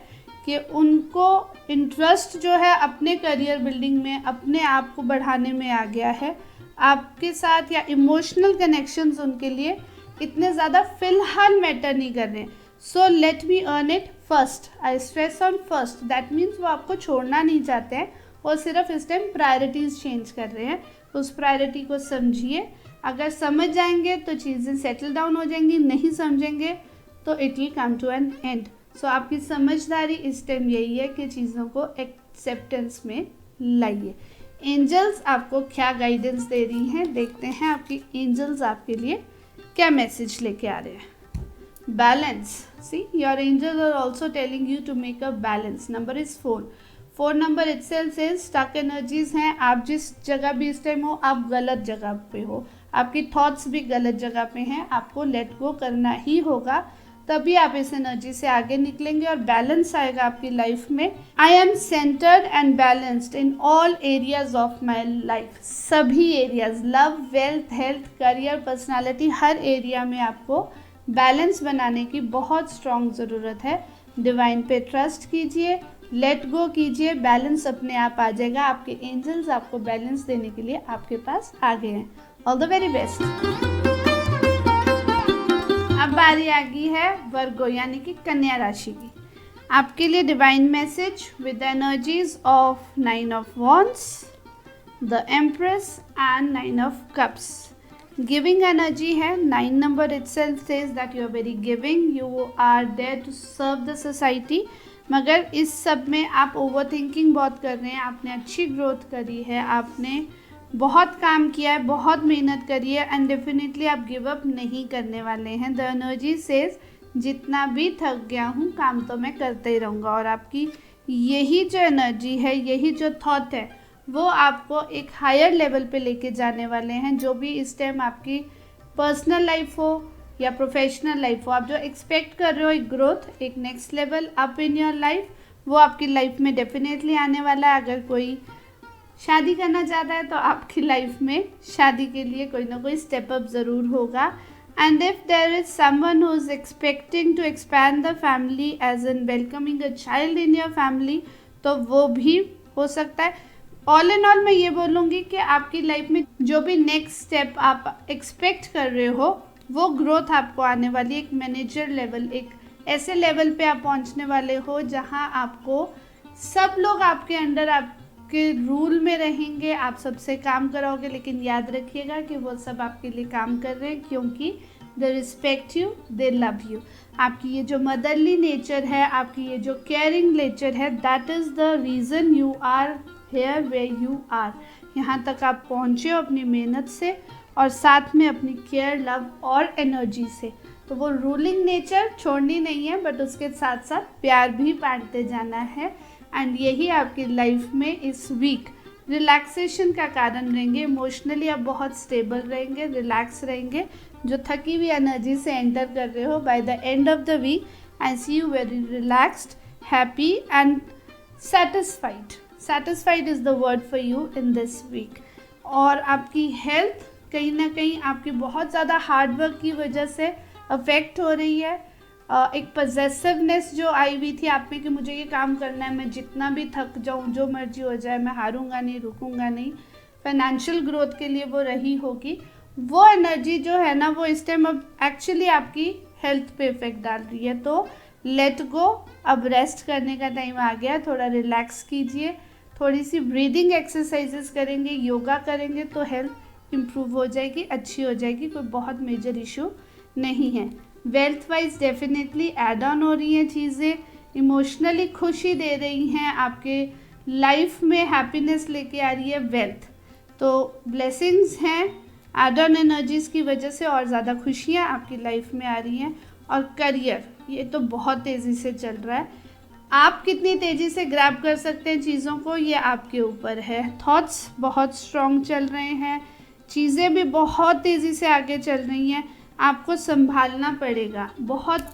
कि उनको इंटरेस्ट जो है अपने करियर बिल्डिंग में, अपने आप को बढ़ाने में आ गया है। आपके साथ या इमोशनल कनेक्शंस उनके लिए इतने ज़्यादा फ़िलहाल मैटर नहीं कर रहे। सो let me earn it first, I stress on first. That means वो आपको छोड़ना नहीं चाहते हैं, वो सिर्फ इस टाइम प्रायोरिटीज़ चेंज कर रहे हैं। उस प्रायोरिटी को समझिए, अगर समझ जाएंगे तो चीज़ें सेटल डाउन हो जाएंगी, नहीं समझेंगे तो it will come to an end. So आपकी समझदारी इस टाइम यही है कि चीज़ों को एक्सेप्टेंस में लाइए। एंजल्स आपको क्या गाइडेंस दे रही हैं, देखते हैं आपकी एंजल्स आपके लिए क्या मैसेज लेके आ रहे हैं। Balance, see your angels are also telling you to make a balance. Number is 4। 4 number itself से स्टक एनर्जीज हैं। आप जिस जगह भी इस टाइम हो, आप गलत जगह पे हो, आपकी थॉट्स भी गलत जगह पे हैं। आपको लेट गो करना ही होगा, तभी आप इस एनर्जी से आगे निकलेंगे और बैलेंस आएगा आपकी लाइफ में। I am centred and balanced in all areas of my life. सभी areas, love, wealth, health, career, personality, हर एरिया में आपको बैलेंस बनाने की बहुत स्ट्रॉन्ग ज़रूरत है। डिवाइन पे ट्रस्ट कीजिए, लेट गो कीजिए, बैलेंस अपने आप आ जाएगा। आपके एंजल्स आपको बैलेंस देने के लिए आपके पास आ गए हैं। All the very best. अब बारी आ गई है वर्गो यानी कि कन्या राशि की। आपके लिए divine message with energies of 9 of wands, the empress and 9 of cups. Giving energy है। 9 number itself says that you are very giving, you are there to serve the society. मगर इस सब में आप ओवर थिंकिंग बहुत कर रहे हैं। आपने अच्छी ग्रोथ करी है, आपने बहुत काम किया है, बहुत मेहनत करी है एंड डेफिनेटली आप गिव अप नहीं करने वाले हैं। द एनर्जी सेज जितना भी थक गया हूँ काम तो मैं करते ही रहूँगा। और आपकी यही जो एनर्जी है, यही जो थॉट है, वो आपको एक हायर लेवल पे लेके जाने वाले हैं। जो भी इस टाइम आपकी पर्सनल लाइफ हो या प्रोफेशनल लाइफ हो, आप जो एक्सपेक्ट कर रहे हो एक ग्रोथ, एक next level up in your life, वो आपकी लाइफ में डेफिनेटली आने वाला है। अगर कोई शादी करना चाहता है तो आपकी लाइफ में शादी के लिए कोई ना कोई स्टेप अप ज़रूर होगा। And if there is someone who is expecting to expand the family as in welcoming a child in your family, तो वो भी हो सकता है. ऑल इन ऑल मैं ये बोलूँगी कि आपकी लाइफ में जो भी नेक्स्ट स्टेप आप एक्सपेक्ट कर रहे हो वो ग्रोथ आपको आने वाली. एक मैनेजर लेवल, एक ऐसे लेवल पे आप पहुंचने वाले हो जहां आपको सब लोग आपके अंडर आपके रूल में रहेंगे, आप सबसे काम कराओगे. लेकिन याद रखिएगा कि वो सब आपके लिए काम कर रहे हैं क्योंकि they respect you, they love you. आपकी ये जो मदरली नेचर है, आपकी ये जो केयरिंग नेचर है, that is the reason you are here where you are. यहाँ तक आप पहुँचे हो अपनी मेहनत से और साथ में अपनी केयर, लव और एनर्जी से. तो वो रूलिंग नेचर छोड़नी नहीं है, बट उसके साथ साथ प्यार भी बांटते जाना है. एंड यही आपकी लाइफ में इस वीक रिलैक्सेशन का कारण रहेंगे. इमोशनली आप बहुत स्टेबल रहेंगे, रिलैक्स रहेंगे. जो थकी हुई एनर्जी से एंटर कर रहे हो, by the end of the week I see you very relaxed, happy and satisfied. Satisfied is the word for you in this week. और आपकी हेल्थ कहीं ना कहीं आपकी बहुत ज़्यादा हार्डवर्क की वजह से अफेक्ट हो रही है. एक पजेसिवनेस जो आई हुई थी आप में कि मुझे ये काम करना है, मैं जितना भी थक जाऊँ, जो मर्जी हो जाए, मैं हारूंगा नहीं, रुकूंगा नहीं. फाइनेंशियल ग्रोथ के लिए वो रही होगी. वो एनर्जी जो है ना, वो इस टाइम अब एक्चुअली आपकी हेल्थ पे इफेक्ट डाल रही है. तो लेट गो, अब रेस्ट करने का टाइम आ गया. थोड़ा रिलैक्स कीजिए, थोड़ी सी ब्रीदिंग एक्सरसाइजेस करेंगे, योगा करेंगे तो हेल्थ इम्प्रूव हो जाएगी, अच्छी हो जाएगी. कोई बहुत मेजर इशू नहीं है. Wealth wise definitely add on हो रही हैं चीज़ें. इमोशनली खुशी दे रही हैं, आपके लाइफ में हैप्पीनेस लेके आ रही है वेल्थ. तो ब्लेसिंग्स हैं एड ऑन एनर्जीज़ की वजह से, और ज़्यादा खुशियाँ आपकी लाइफ में आ रही हैं. और करियर, ये तो बहुत तेज़ी से चल रहा है. आप कितनी तेज़ी से ग्रैब कर सकते हैं चीज़ों को, ये आपके ऊपर है. थॉट्स बहुत स्ट्रॉन्ग चल रहे हैं, चीज़ें भी बहुत तेज़ी से आगे चल रही हैं. आपको संभालना पड़ेगा, बहुत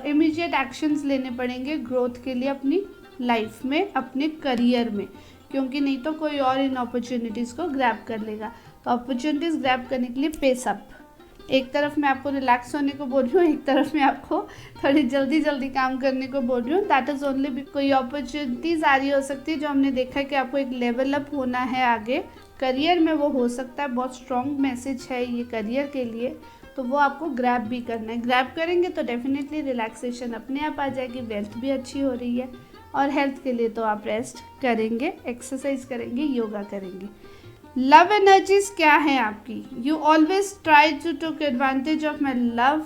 इमीडिएट एक्शंस लेने पड़ेंगे ग्रोथ के लिए अपनी लाइफ में, अपने करियर में, क्योंकि नहीं तो कोई और इन अपॉर्चुनिटीज़ को ग्रैब कर लेगा. तो अपॉर्चुनिटीज़ ग्रैब करने के लिए पेस अप. एक तरफ मैं आपको रिलैक्स होने को बोल रही हूँ, एक तरफ मैं आपको थोड़ी जल्दी जल्दी काम करने को बोल रही हूँ. दैट इज़ ओनली कोई अपॉर्चुनिटीज़ आ रही हो सकती है जो हमने देखा है कि आपको एक लेवल अप होना है आगे करियर में, वो हो सकता है. बहुत स्ट्रॉन्ग मैसेज है ये करियर के लिए, तो वो आपको ग्रैब भी करना है. ग्रैब करेंगे तो डेफिनेटली रिलैक्सेशन अपने आप आ जाएगी, वेल्थ भी अच्छी हो रही है. और हेल्थ के लिए तो आप रेस्ट करेंगे, एक्सरसाइज करेंगे, योगा करेंगे. लव एनर्जीज क्या है आपकी? You always try to take advantage of my love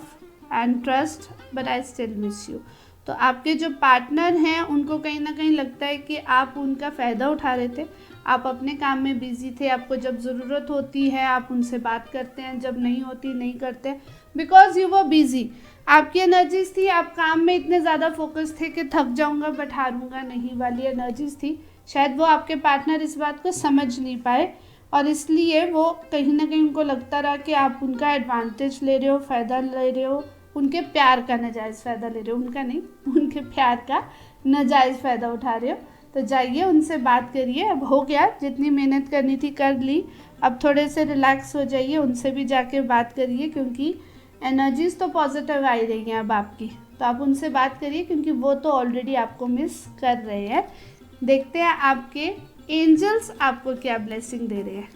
and trust but I still miss you. तो आपके जो पार्टनर हैं उनको कहीं ना कहीं लगता है कि आप उनका फ़ायदा उठा रहे थे. आप अपने काम में बिजी थे, आपको जब ज़रूरत होती है आप उनसे बात करते हैं, जब नहीं होती नहीं करते, बिकॉज यू वो बिज़ी. आपकी एनर्जीज थी, आप काम में इतने ज़्यादा फोकस थे कि थक जाऊंगा बट हारूंगा नहीं वाली एनर्जीज थी. शायद वो आपके पार्टनर इस बात को समझ नहीं पाए और इसलिए वो कहीं ना कहीं उनको लगता रहा कि आप उनका एडवांटेज ले रहे हो, फ़ायदा ले रहे हो, उनके प्यार का नाजायज़ फ़ायदा ले रहे हो. उनका नहीं, उनके प्यार का नाजायज़ फ़ायदा उठा रहे हो. तो जाइए उनसे बात करिए. अब हो गया, जितनी मेहनत करनी थी कर ली, अब थोड़े से रिलैक्स हो जाइए, उनसे भी जाके बात करिए क्योंकि एनर्जीज़ तो पॉजिटिव आ ही रही हैं अब आपकी. तो आप उनसे बात करिए क्योंकि वो तो ऑलरेडी आपको मिस कर रहे हैं. देखते हैं आपके एंजल्स आपको क्या ब्लेसिंग दे रहे हैं.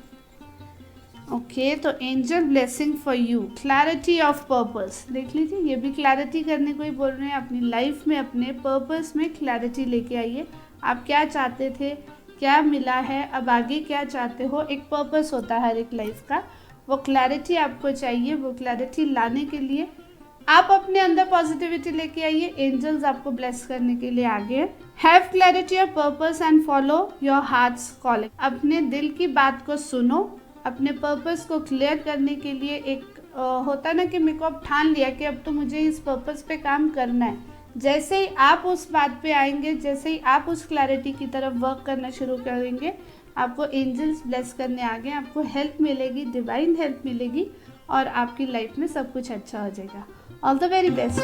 ओके, तो angel blessing for you, clarity of purpose. देख लीजिए, ये भी क्लैरिटी करने को ही बोल रहे हैं. अपनी लाइफ में अपने पर्पस में क्लैरिटी लेके आइए. आप क्या चाहते थे, क्या मिला है, अब आगे क्या चाहते हो. एक पर्पस होता है हर एक लाइफ का, वो क्लैरिटी आपको चाहिए. वो क्लैरिटी लाने के लिए आप अपने अंदर पॉजिटिविटी लेके आइए. एंजल्स आपको ब्लेस करने के लिए आगे. Have clarity of purpose and follow your hearts calling. अपने दिल की बात को सुनो. अपने पर्पस को क्लियर करने के लिए एक होता ना कि मेरे को अब ठान लिया कि अब तो मुझे इस पर्पस पे काम करना है. जैसे ही आप उस बात पे आएंगे, जैसे ही आप उस क्लैरिटी की तरफ वर्क करना शुरू करेंगे, आपको एंजल्स ब्लेस करने आ गए. आपको हेल्प मिलेगी, डिवाइन हेल्प मिलेगी और आपकी लाइफ में सब कुछ अच्छा हो जाएगा. All the very best.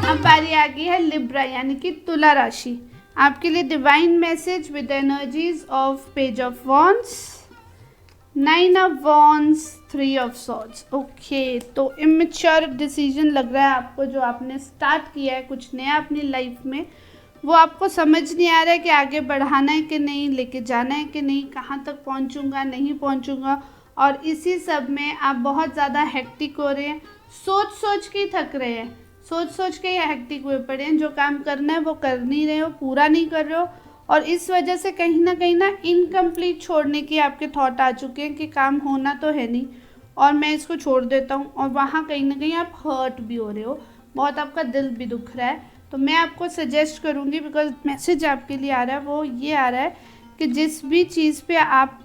अब बारी आ गई है लिब्रा यानी कि तुला राशि. आपके लिए divine message with energies of page of wands, 9 of wands, 3 of swords. Okay, तो इमेच्योर डिसीजन लग रहा है आपको, जो आपने स्टार्ट किया है कुछ नया अपनी लाइफ में, वो आपको समझ नहीं आ रहा है कि आगे बढ़ाना है कि नहीं, लेके जाना है कि नहीं, कहाँ तक पहुँचूँगा नहीं पहुँचूँगा, और इसी सब में आप बहुत ज़्यादा हेक्टिक हो रहे हैं, सोच सोच के ही थक रहे हैं, सोच सोच के ही हेक्टिक हुए पड़े हैं, जो काम करना है वो कर नहीं रहे हो, पूरा नहीं कर रहे हो, और इस वजह से कहीं ना इनकम्प्लीट छोड़ने की आपके थॉट आ चुके हैं कि काम होना तो है नहीं और मैं इसको छोड़ देता हूँ, और वहाँ कहीं ना कहीं आप हर्ट भी हो रहे हो, बहुत आपका दिल भी दुख रहा है। तो मैं आपको सजेस्ट करूँगी, बिकॉज मैसेज आपके लिए आ रहा है वो ये आ रहा है कि जिस भी चीज़ पे आप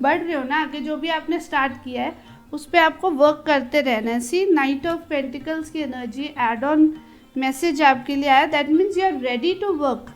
बढ़ रहे हो ना आगे, जो भी आपने स्टार्ट किया है उस पर आपको वर्क करते रहना है। सी, नाइट ऑफ पेंटिकल्स की एनर्जी एड ऑन मैसेज आपके लिए आया, that means you are ready to work.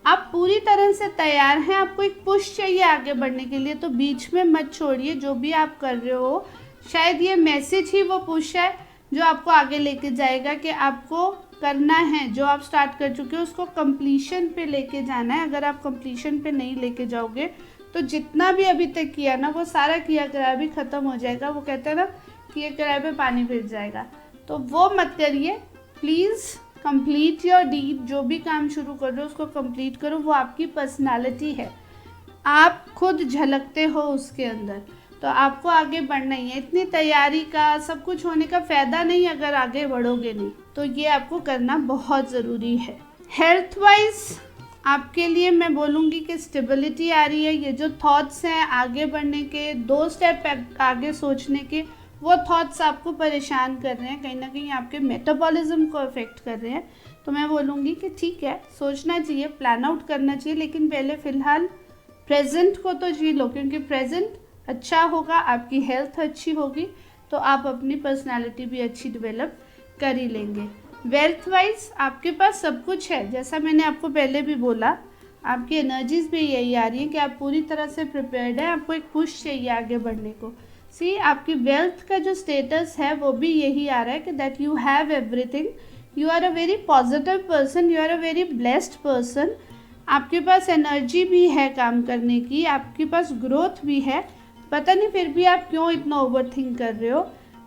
आप पूरी तरह से तैयार हैं, आपको एक पुश चाहिए आगे बढ़ने के लिए, तो बीच में मत छोड़िए जो भी आप कर रहे हो। शायद ये मैसेज ही वो पुश है जो आपको आगे लेके जाएगा कि आपको करना है, जो आप स्टार्ट कर चुके हो उसको कंप्लीशन पे लेके जाना है। अगर आप कंप्लीशन पे नहीं लेके जाओगे तो जितना भी अभी तक किया ना वो सारा किया कराया भी ख़त्म हो जाएगा। वो कहते हैं ना किया कराया पे पानी फिर जाएगा, तो वो मत करिए प्लीज़। कंप्लीट योर डीड, जो भी काम शुरू कर रहे हो उसको कंप्लीट करो, वो आपकी पर्सनालिटी है, आप खुद झलकते हो उसके अंदर, तो आपको आगे बढ़ना ही है। इतनी तैयारी का सब कुछ होने का फ़ायदा नहीं अगर आगे बढ़ोगे नहीं, तो ये आपको करना बहुत ज़रूरी है। हेल्थ वाइज आपके लिए मैं बोलूँगी कि स्टेबिलिटी आ रही है। ये जो थॉट्स हैं आगे बढ़ने के, 2 स्टेप आगे सोचने के, वो थॉट्स आपको परेशान कर रहे हैं, कहीं ना कहीं आपके मेटाबॉलिज्म को अफेक्ट कर रहे हैं। तो मैं बोलूँगी कि ठीक है, सोचना चाहिए, प्लान आउट करना चाहिए, लेकिन पहले फ़िलहाल प्रेजेंट को तो जी लो, क्योंकि प्रेजेंट अच्छा होगा, आपकी हेल्थ अच्छी होगी तो आप अपनी पर्सनालिटी भी अच्छी डेवलप कर ही लेंगे। वेल्थ वाइज आपके पास सब कुछ है, जैसा मैंने आपको पहले भी बोला, आपकी एनर्जीज भी यही आ रही है कि आप पूरी तरह से प्रिपेयर्ड हैं, आपको एक पुश चाहिए आगे बढ़ने को। सी, आपकी वेल्थ का जो स्टेटस है वो भी यही आ रहा है कि that you have everything, you are a very positive person, you are a very blessed person, आपके पास एनर्जी भी है काम करने की, आपके पास ग्रोथ भी है, पता नहीं फिर भी आप क्यों इतना ओवर थिंक कर रहे हो।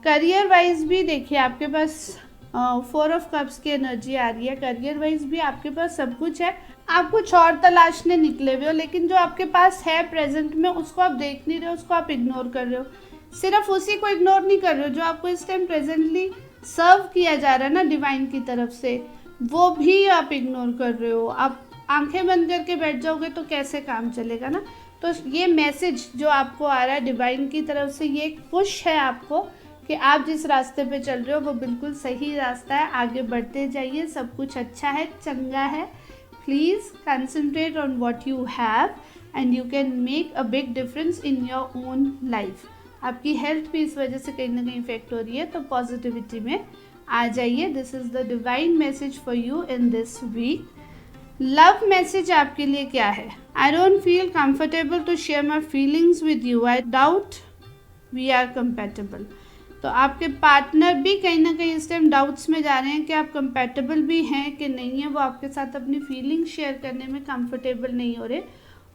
करियर वाइज भी देखिए आपके पास 4 ऑफ कप्स की एनर्जी आ रही है, करियर वाइज भी आपके पास सब कुछ है, आप कुछ और तलाशने निकले हुए हो, लेकिन जो आपके पास है प्रेजेंट में उसको आप देख नहीं रहे हो, उसको आप इग्नोर कर रहे हो। सिर्फ उसी को इग्नोर नहीं कर रहे हो जो आपको इस टाइम प्रेजेंटली सर्व किया जा रहा है ना डिवाइन की तरफ से, वो भी आप इग्नोर कर रहे हो। आप आंखें बंद करके बैठ जाओगे तो कैसे काम चलेगा ना। तो ये मैसेज जो आपको आ रहा है डिवाइन की तरफ से, ये एक पुश है आपको कि आप जिस रास्ते पे चल रहे हो वो बिल्कुल सही रास्ता है, आगे बढ़ते जाइए, सब कुछ अच्छा है, चंगा है। Please concentrate on what you have and you can make a big difference in your own life. आपकी हेल्थ भी इस वजह से कहीं ना कहीं इफेक्ट हो रही है, तो पॉजिटिविटी में आ जाइए। This is the divine message for you in this week. Love message आपके लिए क्या है? I don't feel comfortable to share my feelings with you, I doubt we are compatible. तो आपके पार्टनर भी कहीं ना कहीं इस टाइम डाउट्स में जा रहे हैं कि आप कंपेटेबल भी हैं कि नहीं है, वो आपके साथ अपनी फीलिंग शेयर करने में कंफर्टेबल नहीं हो रहे,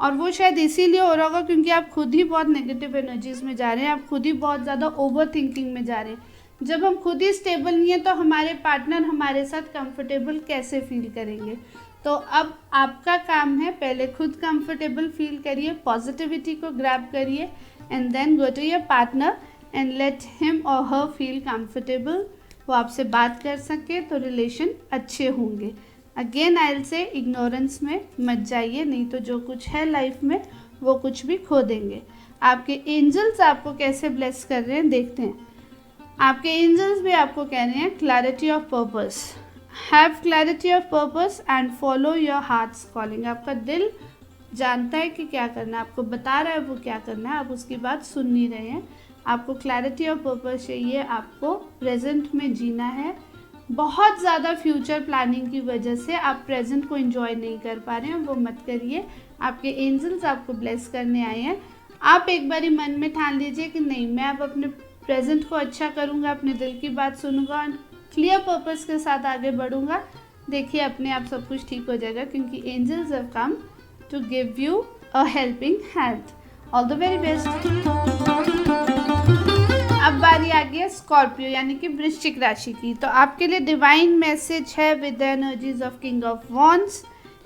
और वो शायद इसीलिए हो रहा होगा क्योंकि आप खुद ही बहुत नेगेटिव एनर्जीज में जा रहे हैं, आप खुद ही बहुत ज़्यादा ओवर थिंकिंग में जा रहे हैं। जब हम खुद ही स्टेबल नहीं है तो हमारे पार्टनर हमारे साथ कंफर्टेबल कैसे फील करेंगे। तो अब आपका काम है, पहले खुद कंफर्टेबल फील करिए, पॉजिटिविटी को ग्रैब करिए and then go to your partner and let him और हर फील कंफर्टेबल। वो आपसे बात कर सके तो रिलेशन अच्छे होंगे। Again I will say ignorance में मत जाइए, नहीं तो जो कुछ है लाइफ में वो कुछ भी खो देंगे। आपके एंजल्स आपको कैसे ब्लेस कर रहे हैं देखते हैं। आपके एंजल्स भी आपको कह रहे हैं clarity of purpose, have clarity of purpose and follow your hearts calling. आपका दिल जानता है कि क्या करना है, आपको बता रहा है वो क्या करना है, आप उसकी बात सुन नहीं रहे हैं। आपको क्लैरिटी ऑफ पर्पस चाहिए, आपको प्रेजेंट में जीना है। बहुत ज़्यादा फ्यूचर प्लानिंग की वजह से आप प्रेजेंट को एंजॉय नहीं कर पा रहे हैं, वो मत करिए। आपके एंजल्स आपको ब्लेस करने आए हैं। आप एक बारी मन में ठान लीजिए कि नहीं, मैं अब अपने प्रेजेंट को अच्छा करूँगा, अपने दिल की बात सुनूंगा और क्लियर पर्पस के साथ आगे बढ़ूंगा। देखिए अपने आप सब कुछ ठीक हो जाएगा, क्योंकि angels have come to give you a helping hand. All the very best. अब बारी आ गई है स्कॉर्पियो यानी कि वृश्चिक राशि की। तो आपके लिए डिवाइन मैसेज है with the energies of king of wands,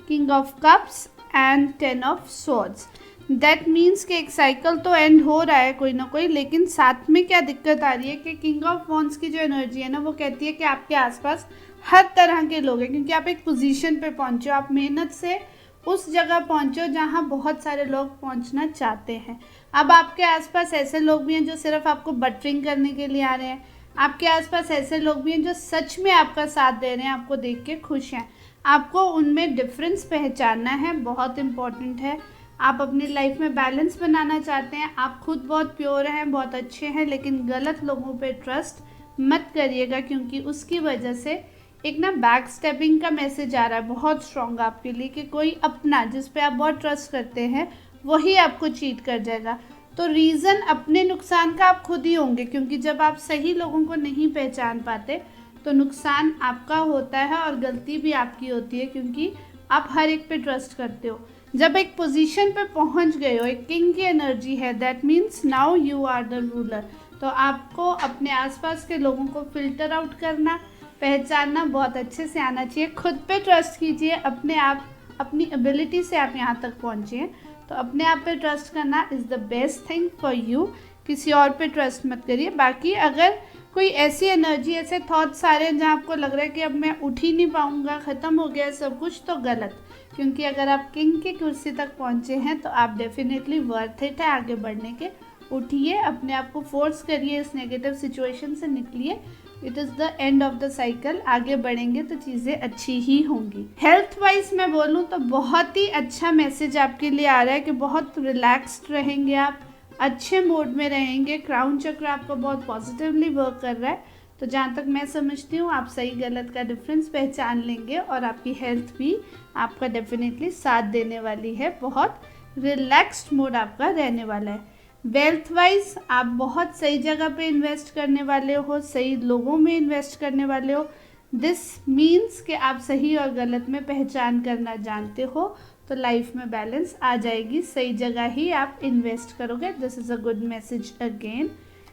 king of cups and 10 of swords. That means कि एक साइकिल तो एंड हो रहा है कोई ना कोई, लेकिन साथ में क्या दिक्कत आ रही है कि किंग ऑफ वॉन्ड्स की जो एनर्जी है ना, वो कहती है कि आपके आसपास हर तरह के लोग हैं, क्योंकि आप एक पोजीशन पे पहुंचे हो, आप मेहनत से उस जगह पहुंचो जहां बहुत सारे लोग पहुंचना चाहते हैं। अब आपके आसपास ऐसे लोग भी हैं जो सिर्फ आपको बटरिंग करने के लिए आ रहे हैं, आपके आसपास ऐसे लोग भी हैं जो सच में आपका साथ दे रहे हैं, आपको देख के खुश हैं। आपको उनमें डिफरेंस पहचानना है, बहुत इम्पॉर्टेंट है। आप अपनी लाइफ में बैलेंस बनाना चाहते हैं, आप खुद बहुत प्योर हैं, बहुत अच्छे हैं, लेकिन गलत लोगों पे ट्रस्ट मत करिएगा, क्योंकि उसकी वजह से एक ना बैक स्टेपिंग का मैसेज आ रहा है बहुत स्ट्रॉन्ग आपके लिए, कि कोई अपना जिस पे आप बहुत ट्रस्ट करते हैं वही आपको चीट कर जाएगा। तो रीज़न अपने नुकसान का आप खुद ही होंगे, क्योंकि जब आप सही लोगों को नहीं पहचान पाते तो नुकसान आपका होता है और गलती भी आपकी होती है, क्योंकि आप हर एक पे ट्रस्ट करते हो। जब एक पोजीशन पे पहुंच गए हो, एक किंग की एनर्जी है, that means now you are the ruler. तो आपको अपने आसपास के लोगों को फिल्टर आउट करना, पहचानना बहुत अच्छे से आना चाहिए। खुद पे ट्रस्ट कीजिए, अपने आप, अपनी एबिलिटी से आप यहाँ तक पहुँचे हैं, तो अपने आप पे ट्रस्ट करना is the best thing for you. किसी और पे ट्रस्ट मत करिए। बाकी अगर कोई ऐसी एनर्जी, ऐसे थॉट्स आ रहे हैं जहाँ आपको लग रहा है कि अब मैं उठ ही नहीं पाऊँगा, ख़त्म हो गया सब कुछ, तो गलत। क्योंकि अगर आप किंग की कुर्सी तक पहुँचे हैं तो आप डेफिनेटली वर्थ इट है आगे बढ़ने के। उठिए, अपने आप को फोर्स करिए, इस नेगेटिव सिचुएशन से निकलिए। It is the end of the cycle. आगे बढ़ेंगे तो चीज़ें अच्छी ही होंगी। हेल्थ वाइज मैं बोलूँ तो बहुत ही अच्छा मैसेज आपके लिए आ रहा है कि बहुत रिलैक्स्ड रहेंगे आप, अच्छे मूड में रहेंगे। क्राउन चक्र आपको बहुत पॉजिटिवली वर्क कर रहा है। तो जहाँ तक मैं समझती हूँ आप सही गलत का डिफरेंस पहचान लेंगे और आपकी हेल्थ भी आपका डेफिनेटली साथ देने वाली है। बहुत रिलैक्स्ड मूड आपका रहने वाला है। वेल्थ वाइज आप बहुत सही जगह पे इन्वेस्ट करने वाले हो, सही लोगों में इन्वेस्ट करने वाले हो। दिस मीन्स कि आप सही और गलत में पहचान करना जानते हो, तो लाइफ में बैलेंस आ जाएगी। सही जगह ही आप इन्वेस्ट करोगे। This is a good message again.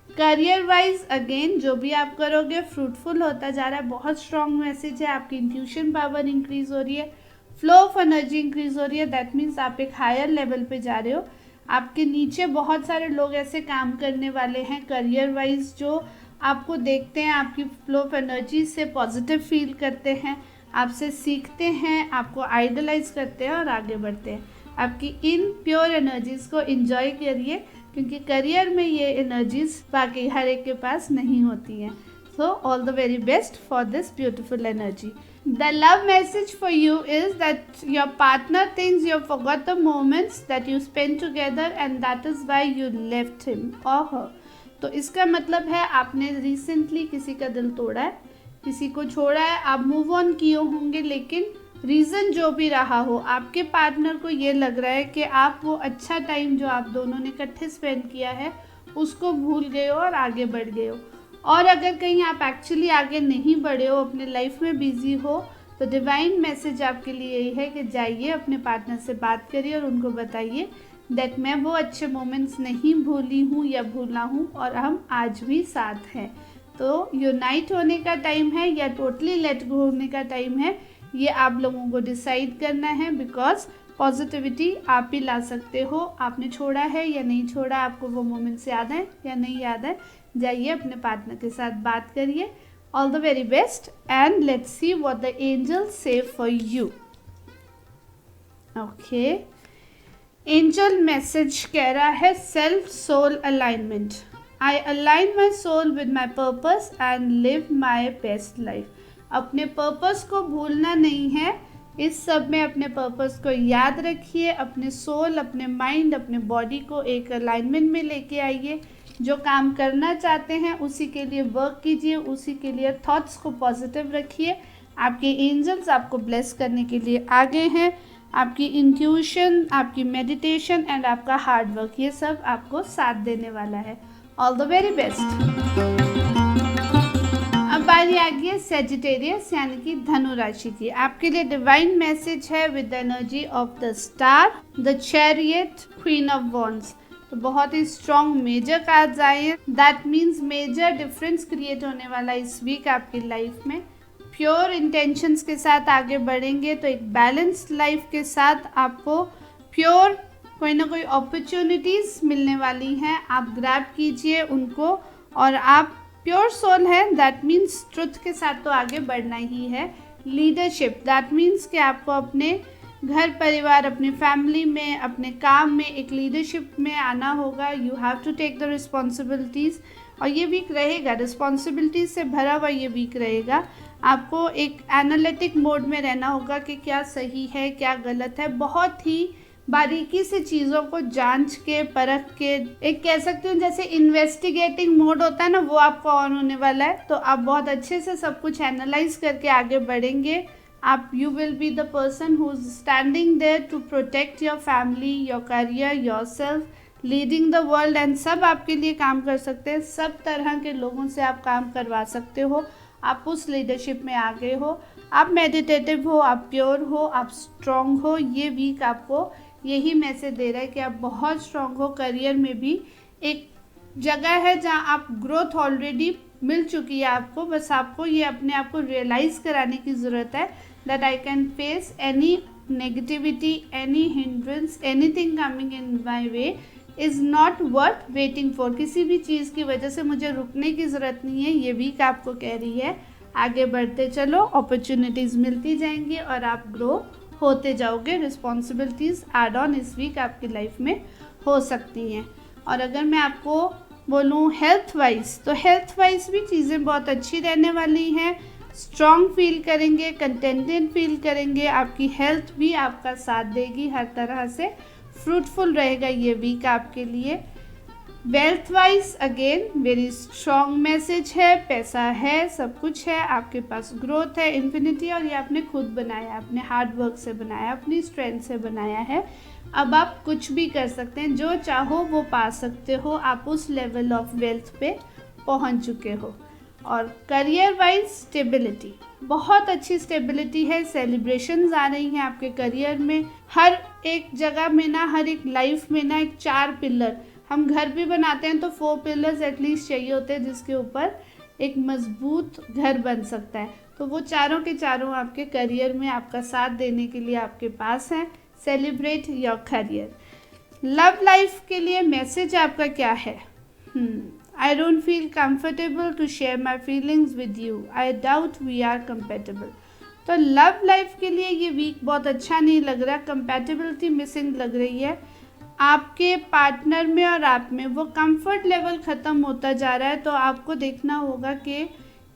Career wise again जो भी आप करोगे फ्रूटफुल होता जा रहा है। बहुत स्ट्रॉन्ग मैसेज है। आपकी इंट्यूशन पावर इंक्रीज हो रही है, फ्लो ऑफ एनर्जी इंक्रीज हो रही है। दैट मीन्स आप एक हायर लेवल पे जा रहे हो। आपके नीचे बहुत सारे लोग ऐसे काम करने वाले हैं करियर वाइज जो आपको देखते हैं, आपकी फ्लो ऑफ एनर्जी से पॉजिटिव फील करते हैं, आपसे सीखते हैं, आपको आइडलाइज करते हैं और आगे बढ़ते हैं। आपकी इन प्योर एनर्जीज़ को एंजॉय करिए, क्योंकि करियर में ये एनर्जीज बाकी हर एक के पास नहीं होती हैं। So all the very best for this beautiful energy. The love message for you is that your partner thinks you forgot the moments that you spent together and that is why you left him or her. तो इसका मतलब है आपने recently किसी का दिल तोड़ा है, किसी को छोड़ा है, आप मूव ऑन किए होंगे, लेकिन रीज़न जो भी रहा हो, आपके पार्टनर को ये लग रहा है कि आप वो अच्छा टाइम जो आप दोनों ने इकट्ठे स्पेंड किया है उसको भूल गए हो और आगे बढ़ गए हो। और अगर कहीं आप एक्चुअली आगे नहीं बढ़े हो, अपने लाइफ में बिजी हो, तो डिवाइन मैसेज आपके लिए यही है कि जाइए अपने पार्टनर से बात करिए और उनको बताइए दैट मैं वो अच्छे मोमेंट्स नहीं भूली हूँ या भूला हूँ और हम आज भी साथ हैं। तो यूनाइट होने का टाइम है या टोटली लेट गो होने का टाइम है, ये आप लोगों को डिसाइड करना है। बिकॉज पॉजिटिविटी आप ही ला सकते हो। आपने छोड़ा है या नहीं छोड़ा, आपको वो मोमेंट्स याद है या नहीं याद है, जाइए अपने पार्टनर के साथ बात करिए। All the very best and let's see what the angels say for you. Okay, angel message कह रहा है self soul alignment. I align my soul with my purpose and live my best life. अपने purpose को भूलना नहीं है, इस सब में अपने पर्पस को याद रखिए। अपने सोल, अपने माइंड, अपने बॉडी को एक अलाइनमेंट में लेके आइए। जो काम करना चाहते हैं उसी के लिए वर्क कीजिए, उसी के लिए थॉट्स को पॉजिटिव रखिए। आपके एंजल्स आपको ब्लेस करने के लिए आगे हैं। आपकी इंट्यूशन, आपकी मेडिटेशन एंड आपका हार्ड वर्क, ये सब आपको साथ देने वाला है। All the very best. अब बारी आ गई है सेजिटेरियस यानी कि धनु राशि की। आपके लिए डिवाइन मैसेज है with the energy of the star, the chariot, queen of wands. तो बहुत ही स्ट्रॉन्ग मेजर कार्ड्स आए हैं। That means major difference create होने वाला इस वीक आपकी लाइफ में। प्योर इंटेंशंस के साथ आगे बढ़ेंगे तो एक बैलेंस्ड लाइफ के साथ आपको प्योर कोई ना कोई अपॉर्चुनिटीज़ मिलने वाली हैं। आप ग्रैब कीजिए उनको, और आप प्योर सोल है, दैट मीन्स ट्रुथ के साथ तो आगे बढ़ना ही है। लीडरशिप, दैट मीन्स कि आपको अपने घर परिवार, अपने फैमिली में, अपने काम में एक लीडरशिप में आना होगा। You have to take the responsibilities, और ये वीक रहेगा रिस्पॉन्सिबिलिटीज से भरा हुआ, ये वीक रहेगा। आपको एक एनालिटिक मोड में रहना होगा कि क्या सही है क्या गलत है। बहुत ही बारीकी से चीज़ों को जांच के परख के, एक कह सकती हूँ जैसे इन्वेस्टिगेटिंग मोड होता है ना, वो आपको ऑन होने वाला है। तो आप बहुत अच्छे से सब कुछ एनालाइज करके आगे बढ़ेंगे। आप you will be the person who is standing there to protect your family, your career, yourself, leading the world. And सब आपके लिए काम कर सकते हैं, सब तरह के लोगों से आप काम करवा सकते हो। आप उस लीडरशिप में आ गए हो, आप मेडिटेटिव हो, आप प्योर हो, आप स्ट्रॉन्ग हो। ये वीक आपको यही मैसेज दे रहा है कि आप बहुत स्ट्रॉन्ग हो। करियर में भी एक जगह है जहाँ आप ग्रोथ ऑलरेडी मिल चुकी है आपको, बस आपको ये अपने आप को रियलाइज़ कराने की ज़रूरत है that I can face any negativity, any hindrance, anything coming in my way is not worth waiting for. किसी भी चीज़ की वजह से मुझे रुकने की ज़रूरत नहीं है। ये वीक आपको कह रही है आगे बढ़ते चलो, अपॉर्चुनिटीज़ मिलती जाएंगी और आप ग्रो होते जाओगे। रिस्पॉन्सिबिलिटीज़ एड ऑन इस वीक आपकी लाइफ में हो सकती हैं। और अगर मैं आपको बोलूँ हेल्थ वाइज, तो हेल्थ वाइज भी चीज़ें बहुत अच्छी रहने वाली हैं। स्ट्रॉन्ग फील करेंगे, कंटेंटेड फील करेंगे, आपकी हेल्थ भी आपका साथ देगी, हर तरह से फ्रूटफुल रहेगा ये वीक आपके लिए। Wealth wise again very strong message है, पैसा है, सब कुछ है, आपके पास ग्रोथ है, इन्फिनिटी, और ये आपने खुद बनाया, अपने हार्ड वर्क से बनाया, अपनी स्ट्रेंथ से बनाया है। अब आप कुछ भी कर सकते हैं, जो चाहो वो पा सकते हो। आप उस लेवल ऑफ वेल्थ पे पहुंच चुके हो। और करियर वाइज स्टेबिलिटी, बहुत अच्छी स्टेबिलिटी है। सेलिब्रेशंस आ रही हैं आपके करियर में। हर एक जगह में ना, हर एक लाइफ में ना, एक 4 पिलर, हम घर भी बनाते हैं तो 4 पिलर्स एटलीस्ट चाहिए होते हैं जिसके ऊपर एक मजबूत घर बन सकता है। तो वो चारों के चारों आपके करियर में आपका साथ देने के लिए आपके पास हैं। Celebrate your career. Love life के लिए मैसेज आपका क्या है? I don't feel comfortable to share my feelings with you. I doubt we are compatible. तो लव लाइफ के लिए ये वीक बहुत अच्छा नहीं लग रहा। कंपैटिबिलिटी मिसिंग लग रही है आपके पार्टनर में और आप में। वो कंफर्ट लेवल ख़त्म होता जा रहा है। तो आपको देखना होगा कि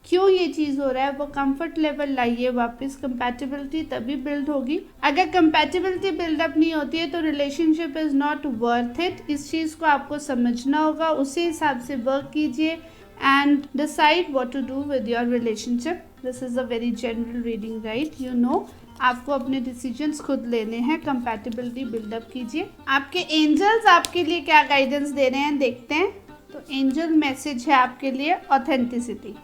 क्यों ये चीज़ हो रहा है। वो कंफर्ट लेवल लाइए वापस। कंपैटिबिलिटी तभी बिल्ड होगी। अगर कंपैटिबिलिटी बिल्डअप नहीं होती है तो relationship is not worth it. इस चीज़ को आपको समझना होगा, उसी हिसाब से वर्क कीजिए and decide what to do with your relationship. This is a very general reading, right? You know, आपको अपने डिसीजंस खुद लेने हैं। कंपैटिबिलिटी बिल्डअप कीजिए। आपके एंजल्स आपके लिए क्या गाइडेंस दे रहे हैं देखते हैं। तो एंजल मैसेज है आपके लिए authenticity.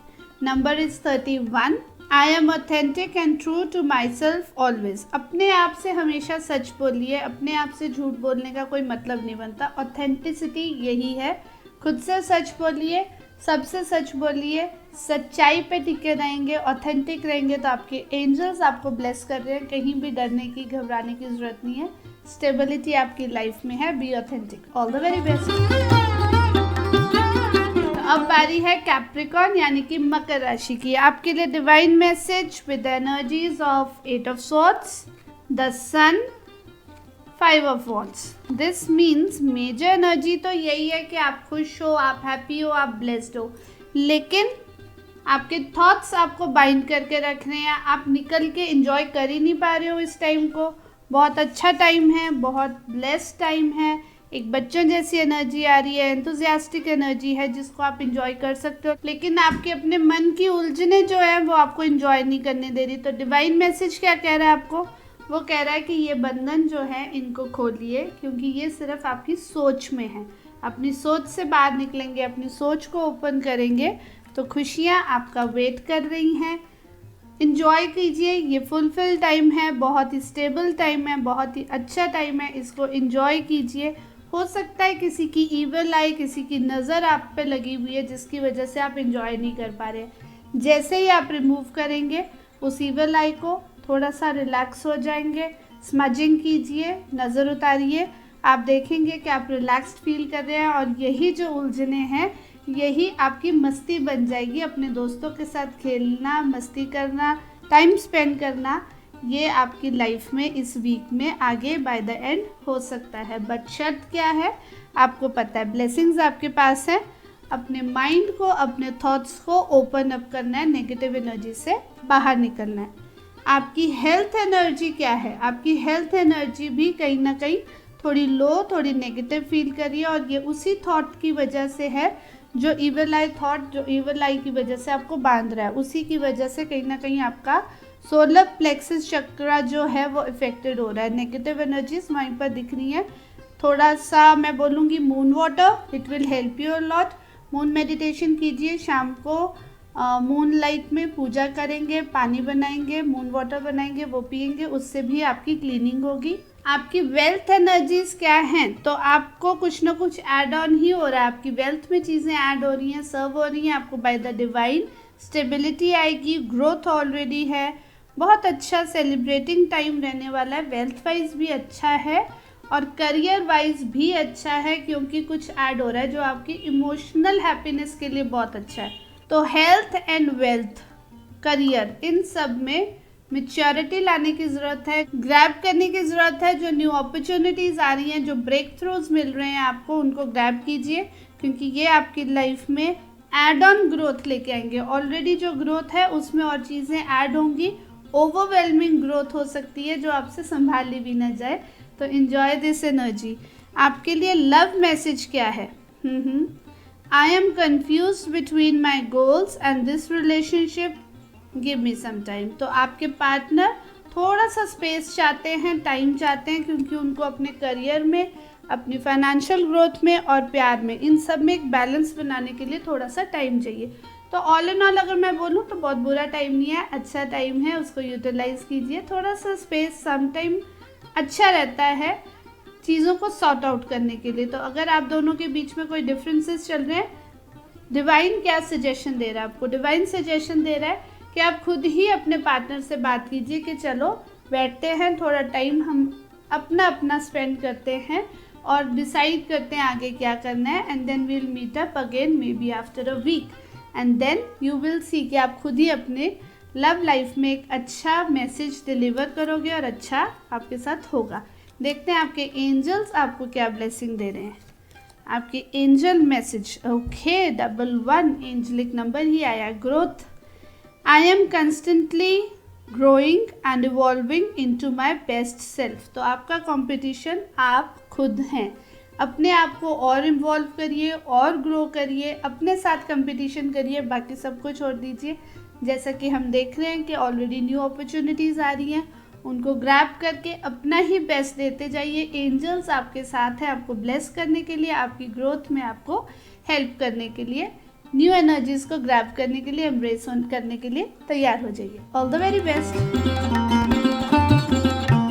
Number is 31। I am authentic and true to myself always. अपने आप से हमेशा सच बोलिए। अपने आप से झूठ बोलने का कोई मतलब नहीं बनता। ऑथेंटिसिटी यही है, खुद से सच बोलिए, सबसे सच बोलिए, सच्चाई पे टिके रहेंगे, ऑथेंटिक रहेंगे तो आपके एंजल्स आपको ब्लेस कर रहे हैं। कहीं भी डरने की, घबराने की ज़रूरत नहीं है। स्टेबिलिटी आपकी लाइफ में है। Be authentic. All the very best. अब बारी है कैप्रिकॉर्न यानी कि मकर राशि की। आपके लिए divine message with energies of 8 of swords, the sun, 5 of wands. This means major energy तो यही है कि आप खुश हो, आप हैप्पी हो, आप ब्लेस्ड हो, लेकिन आपके थॉट्स आपको बाइंड करके रख रहे हैं। आप निकल के एंजॉय कर ही नहीं पा रहे हो इस टाइम को। बहुत अच्छा टाइम है, बहुत ब्लेस्ड टाइम है। एक बच्चों जैसी एनर्जी आ रही है, एंथुजियास्टिक एनर्जी है जिसको आप इंजॉय कर सकते हो, लेकिन आपके अपने मन की उलझने जो है वो आपको इंजॉय नहीं करने दे रही। तो डिवाइन मैसेज क्या कह रहा है आपको? वो कह रहा है कि ये बंधन जो है इनको खोलिए, क्योंकि ये सिर्फ आपकी सोच में है। अपनी सोच से बाहर निकलेंगे, अपनी सोच को ओपन करेंगे तो खुशियाँ आपका वेट कर रही हैं। इंजॉय कीजिए, ये फुलफिल टाइम है, बहुत ही स्टेबल टाइम है, बहुत ही अच्छा टाइम है। इसको इंजॉय कीजिए। हो सकता है किसी की ईवल आई, किसी की नज़र आप पे लगी हुई है जिसकी वजह से आप इंजॉय नहीं कर पा रहे। जैसे ही आप रिमूव करेंगे उस ईवल आई को, थोड़ा सा रिलैक्स हो जाएंगे, स्मजिंग कीजिए, नज़र उतारिए, आप देखेंगे कि आप रिलैक्स्ड फील कर रहे हैं और यही जो उलझने हैं यही आपकी मस्ती बन जाएगी। अपने दोस्तों के साथ खेलना, मस्ती करना, टाइम स्पेंड करना, ये आपकी लाइफ में इस वीक में आगे बाय द एंड हो सकता है। बट शर्त क्या है, आपको पता है ब्लेसिंग्स आपके पास है। अपने माइंड को, अपने थॉट्स को ओपन अप करना है, नेगेटिव एनर्जी से बाहर निकलना है। आपकी हेल्थ एनर्जी क्या है, आपकी हेल्थ एनर्जी भी कहीं ना कहीं थोड़ी लो, थोड़ी नेगेटिव फील करिए और ये उसी थॉट की वजह से है जो ईवल आई थॉट, जो ईवल आई की वजह से आपको बांध रहा है, उसी की वजह से कहीं ना कहीं आपका सोलर प्लेक्सस चक्रा जो है वो इफेक्टेड हो रहा है। नेगेटिव एनर्जीज वहीं पर दिख रही हैं। थोड़ा सा मैं बोलूँगी moon water, it will help you a lot. Moon meditation कीजिए, शाम को मून लाइट में पूजा करेंगे, पानी बनाएंगे, मून वाटर बनाएंगे, वो पिएंगे, उससे भी आपकी क्लीनिंग होगी। आपकी वेल्थ एनर्जीज क्या हैं, तो आपको कुछ ना कुछ ऐड ऑन ही हो रहा है, आपकी वेल्थ में चीज़ें ऐड हो रही हैं, सर्व हो रही हैं आपको बाय द डिवाइन। स्टेबिलिटी आएगी, ग्रोथ ऑलरेडी है, बहुत अच्छा सेलिब्रेटिंग टाइम रहने वाला है। वेल्थ वाइज भी अच्छा है और करियर वाइज भी अच्छा है, क्योंकि कुछ ऐड हो रहा है जो आपकी इमोशनल हैप्पीनेस के लिए बहुत अच्छा है। तो हेल्थ एंड वेल्थ, करियर, इन सब में मैच्योरिटी लाने की ज़रूरत है, ग्रैब करने की ज़रूरत है। जो न्यू अपॉर्चुनिटीज़ आ रही हैं, जो ब्रेक थ्रूज मिल रहे हैं आपको, उनको ग्रैब कीजिए, क्योंकि ये आपकी लाइफ में एड ऑन ग्रोथ लेके आएंगे। ऑलरेडी जो ग्रोथ है उसमें और चीज़ें ऐड होंगी, ओवरवेलमिंग ग्रोथ हो सकती है जो आपसे संभाली भी ना जाए। तो इन्जॉय दिस एनर्जी। आपके लिए लव मैसेज क्या है? I am confuse between my goals and this relationship, give me some time. तो आपके पार्टनर थोड़ा सा स्पेस चाहते हैं, टाइम चाहते हैं, क्योंकि उनको अपने करियर में, अपनी फाइनेंशियल ग्रोथ में और प्यार में, इन सब में एक बैलेंस बनाने के लिए थोड़ा सा टाइम चाहिए। तो ऑल इन ऑल अगर मैं बोलूँ तो बहुत बुरा टाइम नहीं है, अच्छा टाइम है, उसको यूटिलाइज़ कीजिए। थोड़ा सा स्पेस सम टाइम अच्छा रहता है चीज़ों को सॉर्ट आउट करने के लिए। तो अगर आप दोनों के बीच में कोई डिफरेंसेस चल रहे हैं, डिवाइन क्या सजेशन दे रहा है आपको? डिवाइन सजेशन दे रहा है कि आप खुद ही अपने पार्टनर से बात कीजिए कि चलो बैठते हैं, थोड़ा टाइम हम अपना अपना स्पेंड करते हैं और डिसाइड करते हैं आगे क्या करना है, and then we will meet up again maybe after a week, and then you will see कि आप खुद ही अपने लव लाइफ में एक अच्छा मैसेज डिलीवर करोगे और अच्छा आपके साथ होगा। देखते हैं आपके एंजल्स आपको क्या ब्लेसिंग दे रहे हैं। आपके angel message, okay, 11 angelic number ही आया। Growth, I am constantly growing and evolving into my best self. तो आपका कंपटीशन आप खुद हैं। अपने आप को और इन्वॉल्व करिए और ग्रो करिए, अपने साथ कंपटीशन करिए, बाकी सब कुछ छोड़ दीजिए। जैसा कि हम देख रहे हैं कि ऑलरेडी न्यू अपॉर्चुनिटीज़ आ रही हैं, उनको ग्रैब करके अपना ही बेस्ट देते जाइए। एंजल्स आपके साथ हैं, आपको ब्लेस करने के लिए, आपकी ग्रोथ में आपको हेल्प करने के लिए, न्यू एनर्जीज को ग्रैब करने के लिए, एम्ब्रेस करने के लिए तैयार हो जाइए। All the very best.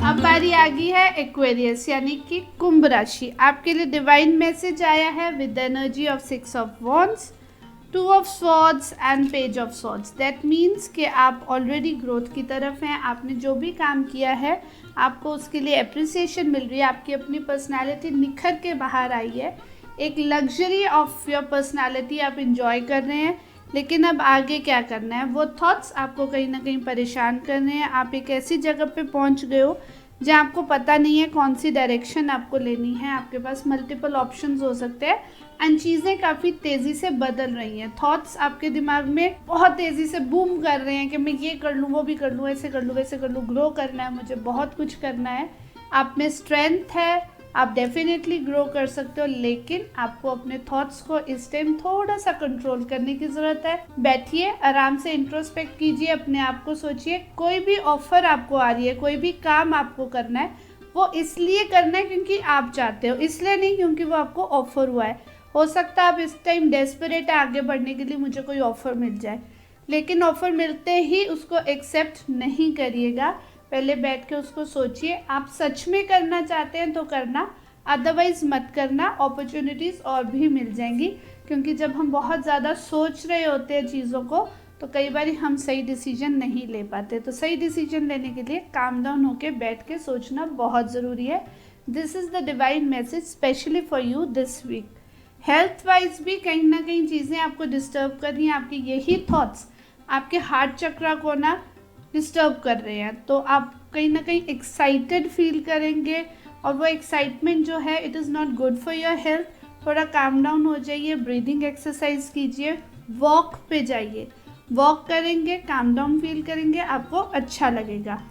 अब बारी आ गई है एक्वेरियस यानी कि कुंभ राशि। आपके लिए डिवाइन मैसेज आया है with the energy of 6 of wands, 2 of swords and page of swords. That means कि आप ऑलरेडी ग्रोथ की तरफ हैं। आपने जो भी काम किया है आपको उसके लिए अप्रिसिएशन मिल रही है, आपकी अपनी पर्सनैलिटी निखर के बाहर आई है, एक लग्जरी ऑफ योर पर्सनैलिटी आप इंजॉय कर रहे हैं। लेकिन अब आगे क्या करना है, वो थॉट्स आपको कहीं ना कहीं परेशान कर रहे हैं। आप एक ऐसी जगह पे पहुंच गए हो जहाँ आपको पता नहीं है कौन सी डायरेक्शन आपको लेनी है। आपके पास मल्टीपल ऑप्शंस हो सकते हैं एंड चीज़ें काफ़ी तेज़ी से बदल रही हैं। थॉट्स आपके दिमाग में बहुत तेज़ी से बूम कर रहे हैं कि मैं ये कर लूँ, वो भी कर लूँ, ऐसे कर लूँ, वैसे कर लूँ, ग्रो करना है, मुझे बहुत कुछ करना है। आप में स्ट्रेंथ है, आप डेफिनेटली ग्रो कर सकते हो, लेकिन आपको अपने थॉट्स को इस टाइम थोड़ा सा कंट्रोल करने की ज़रूरत है। बैठिए, आराम से इंट्रोस्पेक्ट कीजिए, अपने आप को सोचिए। कोई भी ऑफर आपको आ रही है, कोई भी काम आपको करना है, वो इसलिए करना है क्योंकि आप चाहते हो, इसलिए नहीं क्योंकि वो आपको ऑफर हुआ है। हो सकता है आप इस टाइम डेस्परेट है आगे बढ़ने के लिए, मुझे कोई ऑफर मिल जाए, लेकिन ऑफर मिलते ही उसको एक्सेप्ट नहीं करिएगा। पहले बैठ के उसको सोचिए। आप सच में करना चाहते हैं तो करना, अदरवाइज़ मत करना, अपॉर्चुनिटीज़ और भी मिल जाएंगी। क्योंकि जब हम बहुत ज़्यादा सोच रहे होते हैं चीज़ों को तो कई बार हम सही डिसीजन नहीं ले पाते। तो सही डिसीजन लेने के लिए काम डाउन होके बैठ के सोचना बहुत ज़रूरी है। This is the divine message specially for you this week. Health wise भी कहीं ना कहीं चीज़ें आपको डिस्टर्ब कर रही हैं, आपकी यही थॉट्स आपके हार्ट चक्रा को ना डिस्टर्ब कर रहे हैं। तो आप कहीं ना कहीं एक्साइटेड फील करेंगे और वो एक्साइटमेंट जो है it is not good for your health. थोड़ा काम डाउन हो जाइए, ब्रीदिंग एक्सरसाइज कीजिए, वॉक पे जाइए, वॉक करेंगे, काम डाउन फील करेंगे, आपको अच्छा लगेगा।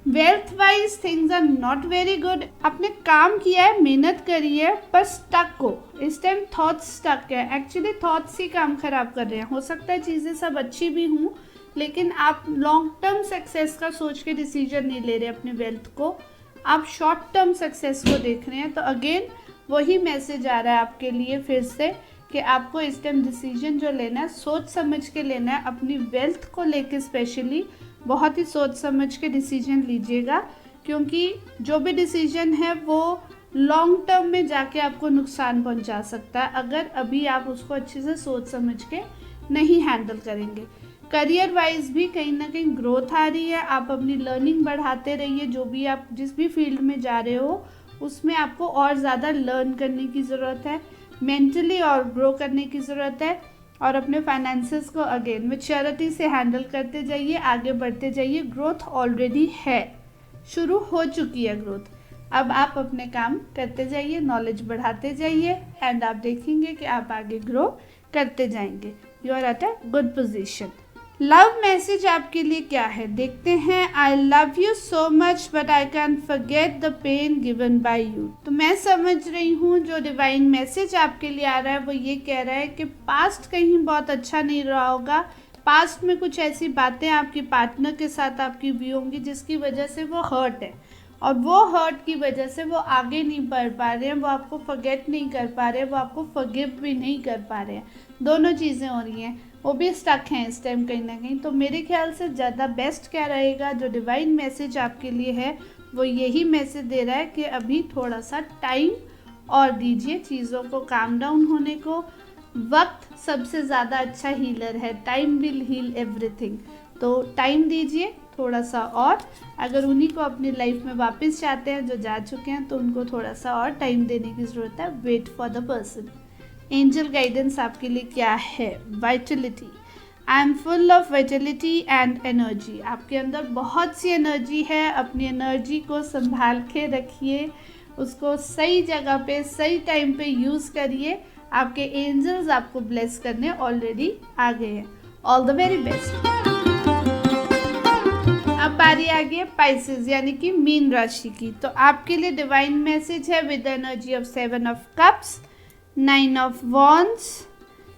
Wealth wise things are not very good. आपने काम किया है, मेहनत करी है, पर स्टक हो, इस टाइम थॉट्स स्टक है। एक्चुअली थॉट्स ही काम खराब कर रहे हैं। हो सकता है चीज़ें सब अच्छी भी हों लेकिन आप लॉन्ग टर्म सक्सेस का सोच के डिसीजन नहीं ले रहे अपने वेल्थ को, आप शॉर्ट टर्म सक्सेस को देख रहे हैं। तो अगेन वही मैसेज आ रहा है आपके लिए फिर से कि आपको इस टाइम डिसीजन जो लेना है सोच समझ के लेना है। अपनी वेल्थ को लेके स्पेशली बहुत ही सोच समझ के डिसीजन लीजिएगा, क्योंकि जो भी डिसीजन है वो लॉन्ग टर्म में जाके आपको नुकसान पहुंचा सकता है अगर अभी आप उसको अच्छे से सोच समझ के नहीं हैंडल करेंगे। करियर वाइज भी कहीं ना कहीं ग्रोथ आ रही है। आप अपनी लर्निंग बढ़ाते रहिए, जो भी आप जिस भी फील्ड में जा रहे हो उसमें आपको और ज़्यादा लर्न करने की ज़रूरत है, मेंटली और ग्रो करने की ज़रूरत है। और अपने फाइनेंसेस को अगेन मैच्योरिटी से हैंडल करते जाइए, आगे बढ़ते जाइए। ग्रोथ ऑलरेडी है, शुरू हो चुकी है ग्रोथ। अब आप अपने काम करते जाइए, नॉलेज बढ़ाते जाइए एंड आप देखेंगे कि आप आगे ग्रो करते जाएंगे। You are at a good position. Love message आपके लिए क्या है देखते हैं। I love you so much but I can forget the pain given by you. तो मैं समझ रही हूँ जो डिवाइन मैसेज आपके लिए आ रहा है वो ये कह रहा है कि पास्ट कहीं बहुत अच्छा नहीं रहा होगा। पास्ट में कुछ ऐसी बातें आपकी पार्टनर के साथ आपकी हुई होंगी जिसकी वजह से वो हर्ट है, और वो हर्ट की वजह से वो आगे नहीं बढ़ पा रहे हैं, वो आपको फॉरगेट नहीं कर पा रहे हैं, वो आपको फॉरगिव भी नहीं कर पा रहे हैं। दोनों चीज़ें हो रही हैं, वो भी स्टक हैं इस टाइम कहीं ना कहीं। तो मेरे ख्याल से ज़्यादा बेस्ट क्या रहेगा, जो डिवाइन मैसेज आपके लिए है वो यही मैसेज दे रहा है कि अभी थोड़ा सा टाइम और दीजिए चीज़ों को काम डाउन होने को। वक्त सबसे ज़्यादा अच्छा हीलर है, टाइम विल हील एवरीथिंग। तो टाइम दीजिए थोड़ा सा और। अगर उन्हीं को अपनी लाइफ में वापस चाहते हैं जो जा चुके हैं तो उनको थोड़ा सा और टाइम देने की ज़रूरत है। Wait for the person. Angel guidance आपके लिए क्या है? Vitality. I am full of vitality and energy. आपके अंदर बहुत सी एनर्जी है, अपनी एनर्जी को संभाल के रखिए, उसको सही जगह पे सही टाइम पे यूज़ करिए। आपके एंजल्स आपको ब्लेस करने ऑलरेडी आ गए हैं। All the very best. अब बारी आ गई है पाइसेस यानी कि मीन राशि की। तो आपके लिए डिवाइन मैसेज है with energy of 7 of cups, 9 of wands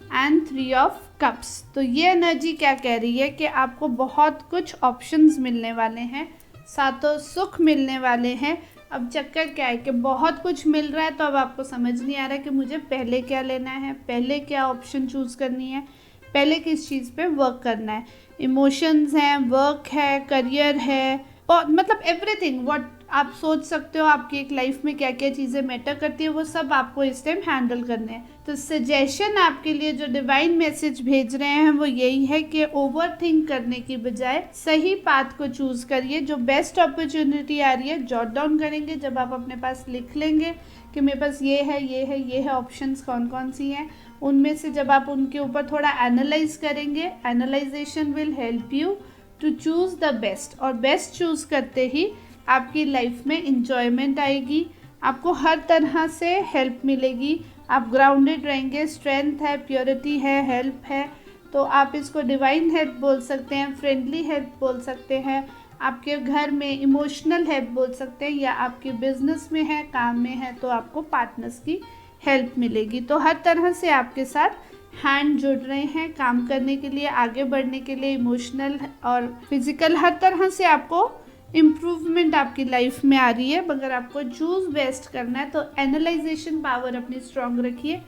and 3 of cups. तो ये एनर्जी क्या कह रही है कि आपको बहुत कुछ ऑप्शंस मिलने वाले हैं, सातों सुख मिलने वाले हैं। अब चक्कर क्या है कि बहुत कुछ मिल रहा है तो अब आपको समझ नहीं आ रहा कि मुझे पहले क्या लेना है, पहले क्या ऑप्शन चूज़ करनी है, पहले किस चीज़ पे वर्क करना है। इमोशंस हैं, वर्क है, करियर है, और मतलब एवरीथिंग व्हाट आप सोच सकते हो आपकी एक लाइफ में क्या क्या चीज़ें मैटर करती है वो सब आपको इस टाइम हैंडल करने हैं। तो सजेशन आपके लिए जो डिवाइन मैसेज भेज रहे हैं वो यही है कि ओवर थिंक करने की बजाय सही पाथ को चूज़ करिए। जो बेस्ट अपॉर्चुनिटी आ रही है जॉट डाउन करेंगे, जब आप अपने पास लिख लेंगे कि मेरे पास ये है ये है ये है, ऑप्शंस कौन कौन सी हैं, उनमें से जब आप उनके ऊपर थोड़ा एनालाइज करेंगे, analyzation will help you to choose the best. और बेस्ट चूज़ करते ही आपकी लाइफ में इंजॉयमेंट आएगी, आपको हर तरह से हेल्प मिलेगी, आप ग्राउंडेड रहेंगे, स्ट्रेंथ है, प्योरिटी है, हेल्प है। तो आप इसको डिवाइन हेल्प बोल सकते हैं, फ्रेंडली हेल्प बोल सकते हैं, आपके घर में इमोशनल हेल्प बोल सकते हैं, या आपके बिजनेस में है, काम में है तो आपको पार्टनर्स की हेल्प मिलेगी। तो हर तरह से आपके साथ हैंड जुड़ रहे हैं काम करने के लिए, आगे बढ़ने के लिए, इमोशनल और फिजिकल हर तरह से आपको इम्प्रूवमेंट आपकी लाइफ में आ रही है। मगर आपको चूज़ बेस्ट करना है तो एनालाइजेशन पावर अपनी स्ट्रांग रखिए।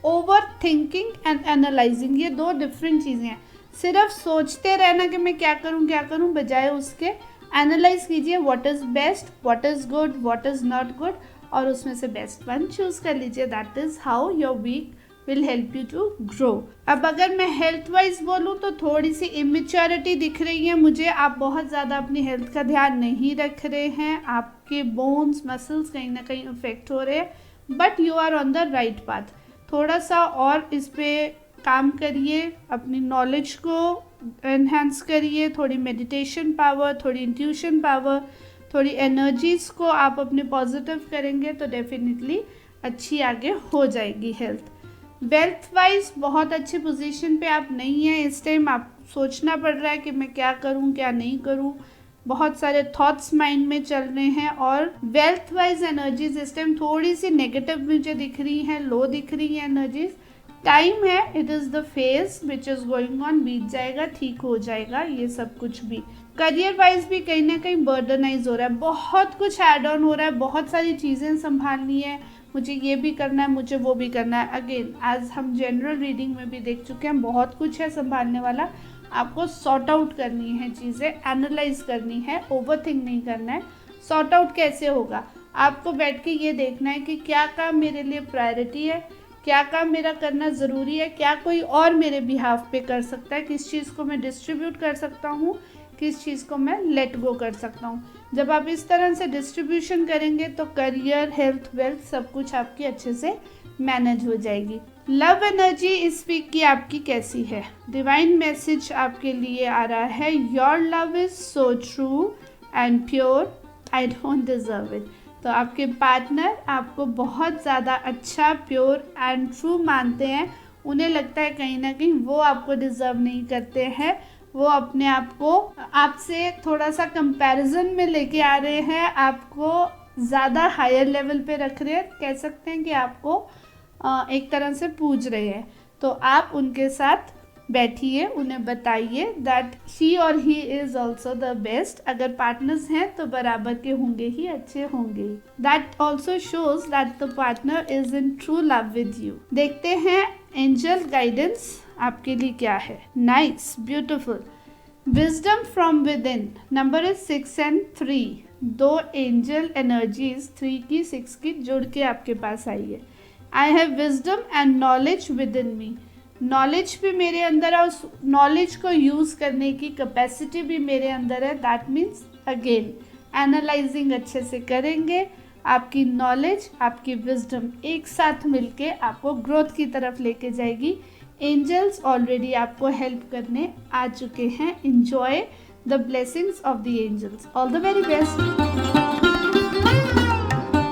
ओवर थिंकिंग एंड एनालाइजिंग ये दो डिफरेंट चीज़ें हैं। सिर्फ सोचते रहना कि मैं क्या करूं बजाय उसके एनालाइज कीजिए what is best, what is good, what is not good, और उसमें से बेस्ट वन चूज कर लीजिए। That is how your week will help you to grow. अब अगर मैं हेल्थ वाइज बोलूँ तो थोड़ी सी इमेच्योरिटी दिख रही है मुझे। आप बहुत ज़्यादा अपनी हेल्थ का ध्यान नहीं रख रहे हैं, आपके बोन्स मसल्स कहीं ना कहीं अफेक्ट हो रहे हैं, but you are on the right path. थोड़ा सा और इस पे काम करिए, अपनी नॉलेज को एनहांस करिए, थोड़ी मेडिटेशन पावर, थोड़ी इंट्यूशन पावर, थोड़ी एनर्जीज को आप अपने पॉजिटिव करेंगे तो डेफिनेटली अच्छी आगे हो जाएगी हेल्थ। वेल्थ वाइज बहुत अच्छी पोजीशन पे आप नहीं हैं इस टाइम। आप सोचना पड़ रहा है कि मैं क्या करूं क्या नहीं करूं, बहुत सारे थॉट्स माइंड में चल रहे हैं। और वेल्थ वाइज एनर्जीज इस टाइम थोड़ी सी नेगेटिव मुझे दिख रही हैं, लो दिख रही हैं एनर्जीज। टाइम है, it is the phase which is going on, बीत जाएगा, ठीक हो जाएगा ये सब कुछ भी। करियर वाइज भी कहीं ना कहीं बर्डनाइज हो रहा है, बहुत कुछ एड ऑन हो रहा है, बहुत सारी चीज़ें संभालनी है, मुझे ये भी करना है, मुझे वो भी करना है। अगेन एज हम जनरल रीडिंग में भी देख चुके हैं, बहुत कुछ है संभालने वाला। आपको सॉर्ट आउट करनी है चीज़ें, एनालाइज करनी है, ओवरथिंक नहीं करना है। सॉर्ट आउट कैसे होगा? आपको बैठ के ये देखना है कि क्या काम मेरे लिए प्रायोरिटी है, क्या काम मेरा करना ज़रूरी है, क्या कोई और मेरे बिहाफ पे कर सकता है, किस चीज़ को मैं डिस्ट्रीब्यूट कर सकता हूँ, किस चीज़ को मैं लेट गो कर सकता हूँ। जब आप इस तरह से डिस्ट्रीब्यूशन करेंगे तो करियर, हेल्थ, वेल्थ सब कुछ आपकी अच्छे से मैनेज हो जाएगी। लव एनर्जी इस वीक की आपकी कैसी है? डिवाइन मैसेज आपके लिए आ रहा है, your love is so true and pure, I don't deserve it. तो आपके पार्टनर आपको बहुत ज़्यादा अच्छा, प्योर एंड ट्रू मानते हैं। उन्हें लगता है कहीं ना कहीं वो आपको डिज़र्व नहीं करते हैं, वो अपने आप को आपसे थोड़ा सा कंपैरिजन में लेके आ रहे हैं, आपको ज़्यादा हायर लेवल पे रख रहे हैं, कह सकते हैं कि आपको एक तरह से पूज रहे हैं। तो आप उनके साथ बैठिए, उन्हें बताइए दैट शी और he is also the best. अगर पार्टनर्स हैं तो बराबर के होंगे ही, अच्छे होंगे। That also shows that the partner is in true love with you. देखते हैं एंजल गाइडेंस आपके लिए क्या है। Nice, beautiful. Wisdom from with in, number is 6 and 3। दो एंजल एनर्जीज 3 की 6 की जुड़ के आपके पास आई है। I have wisdom and knowledge with in me. Knowledge भी मेरे अंदर है, उस नॉलेज को यूज़ करने की कैपेसिटी भी मेरे अंदर है। दैट मीन्स अगेन एनालाइजिंग अच्छे से करेंगे, आपकी नॉलेज, आपकी विजडम एक साथ मिलके आपको ग्रोथ की तरफ लेके जाएगी। एंजल्स ऑलरेडी आपको हेल्प करने आ चुके हैं। Enjoy the blessings of the angels. All the very best.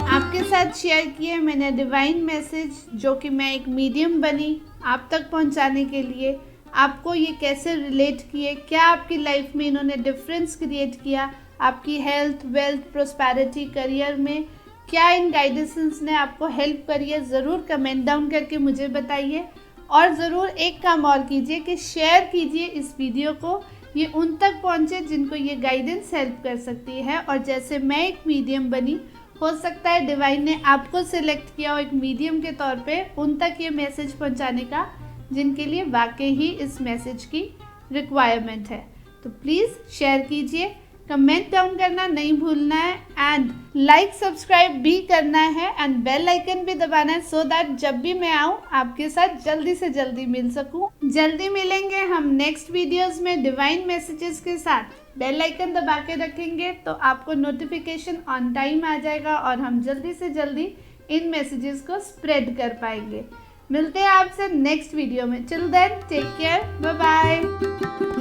आपके साथ शेयर किए मैंने डिवाइन मैसेज, जो कि मैं एक मीडियम बनी आप तक पहुंचाने के लिए। आपको ये कैसे रिलेट किए, क्या आपकी लाइफ में इन्होंने डिफरेंस क्रिएट किया, आपकी हेल्थ, वेल्थ, प्रोस्पेरिटी, करियर में क्या इन गाइडेंसेस ने आपको हेल्प करी है, ज़रूर कमेंट डाउन करके मुझे बताइए। और ज़रूर एक काम और कीजिए कि शेयर कीजिए इस वीडियो को, ये उन तक पहुँचे जिनको ये गाइडेंस हेल्प कर सकती है। और जैसे मैं एक मीडियम बनी, हो सकता है डिवाइन ने आपको सिलेक्ट किया हो एक मीडियम के तौर पे उन तक ये मैसेज पहुंचाने का जिनके लिए वाकई ही इस मैसेज की रिक्वायरमेंट है। तो प्लीज़ शेयर कीजिए, कमेंट डाउन करना नहीं भूलना है, एंड लाइक सब्सक्राइब भी करना है, एंड बेल आइकन भी दबाना है, सो दैट जब भी मैं आऊँ आपके साथ जल्दी से जल्दी मिल सकूँ। जल्दी मिलेंगे हम नेक्स्ट वीडियोस में डिवाइन मैसेजेस के साथ। बेल आइकन दबा के रखेंगे तो आपको नोटिफिकेशन ऑन टाइम आ जाएगा और हम जल्दी से जल्दी इन मैसेजेस को स्प्रेड कर पाएंगे। मिलते हैं आपसे नेक्स्ट वीडियो में। Till then take care, bye bye.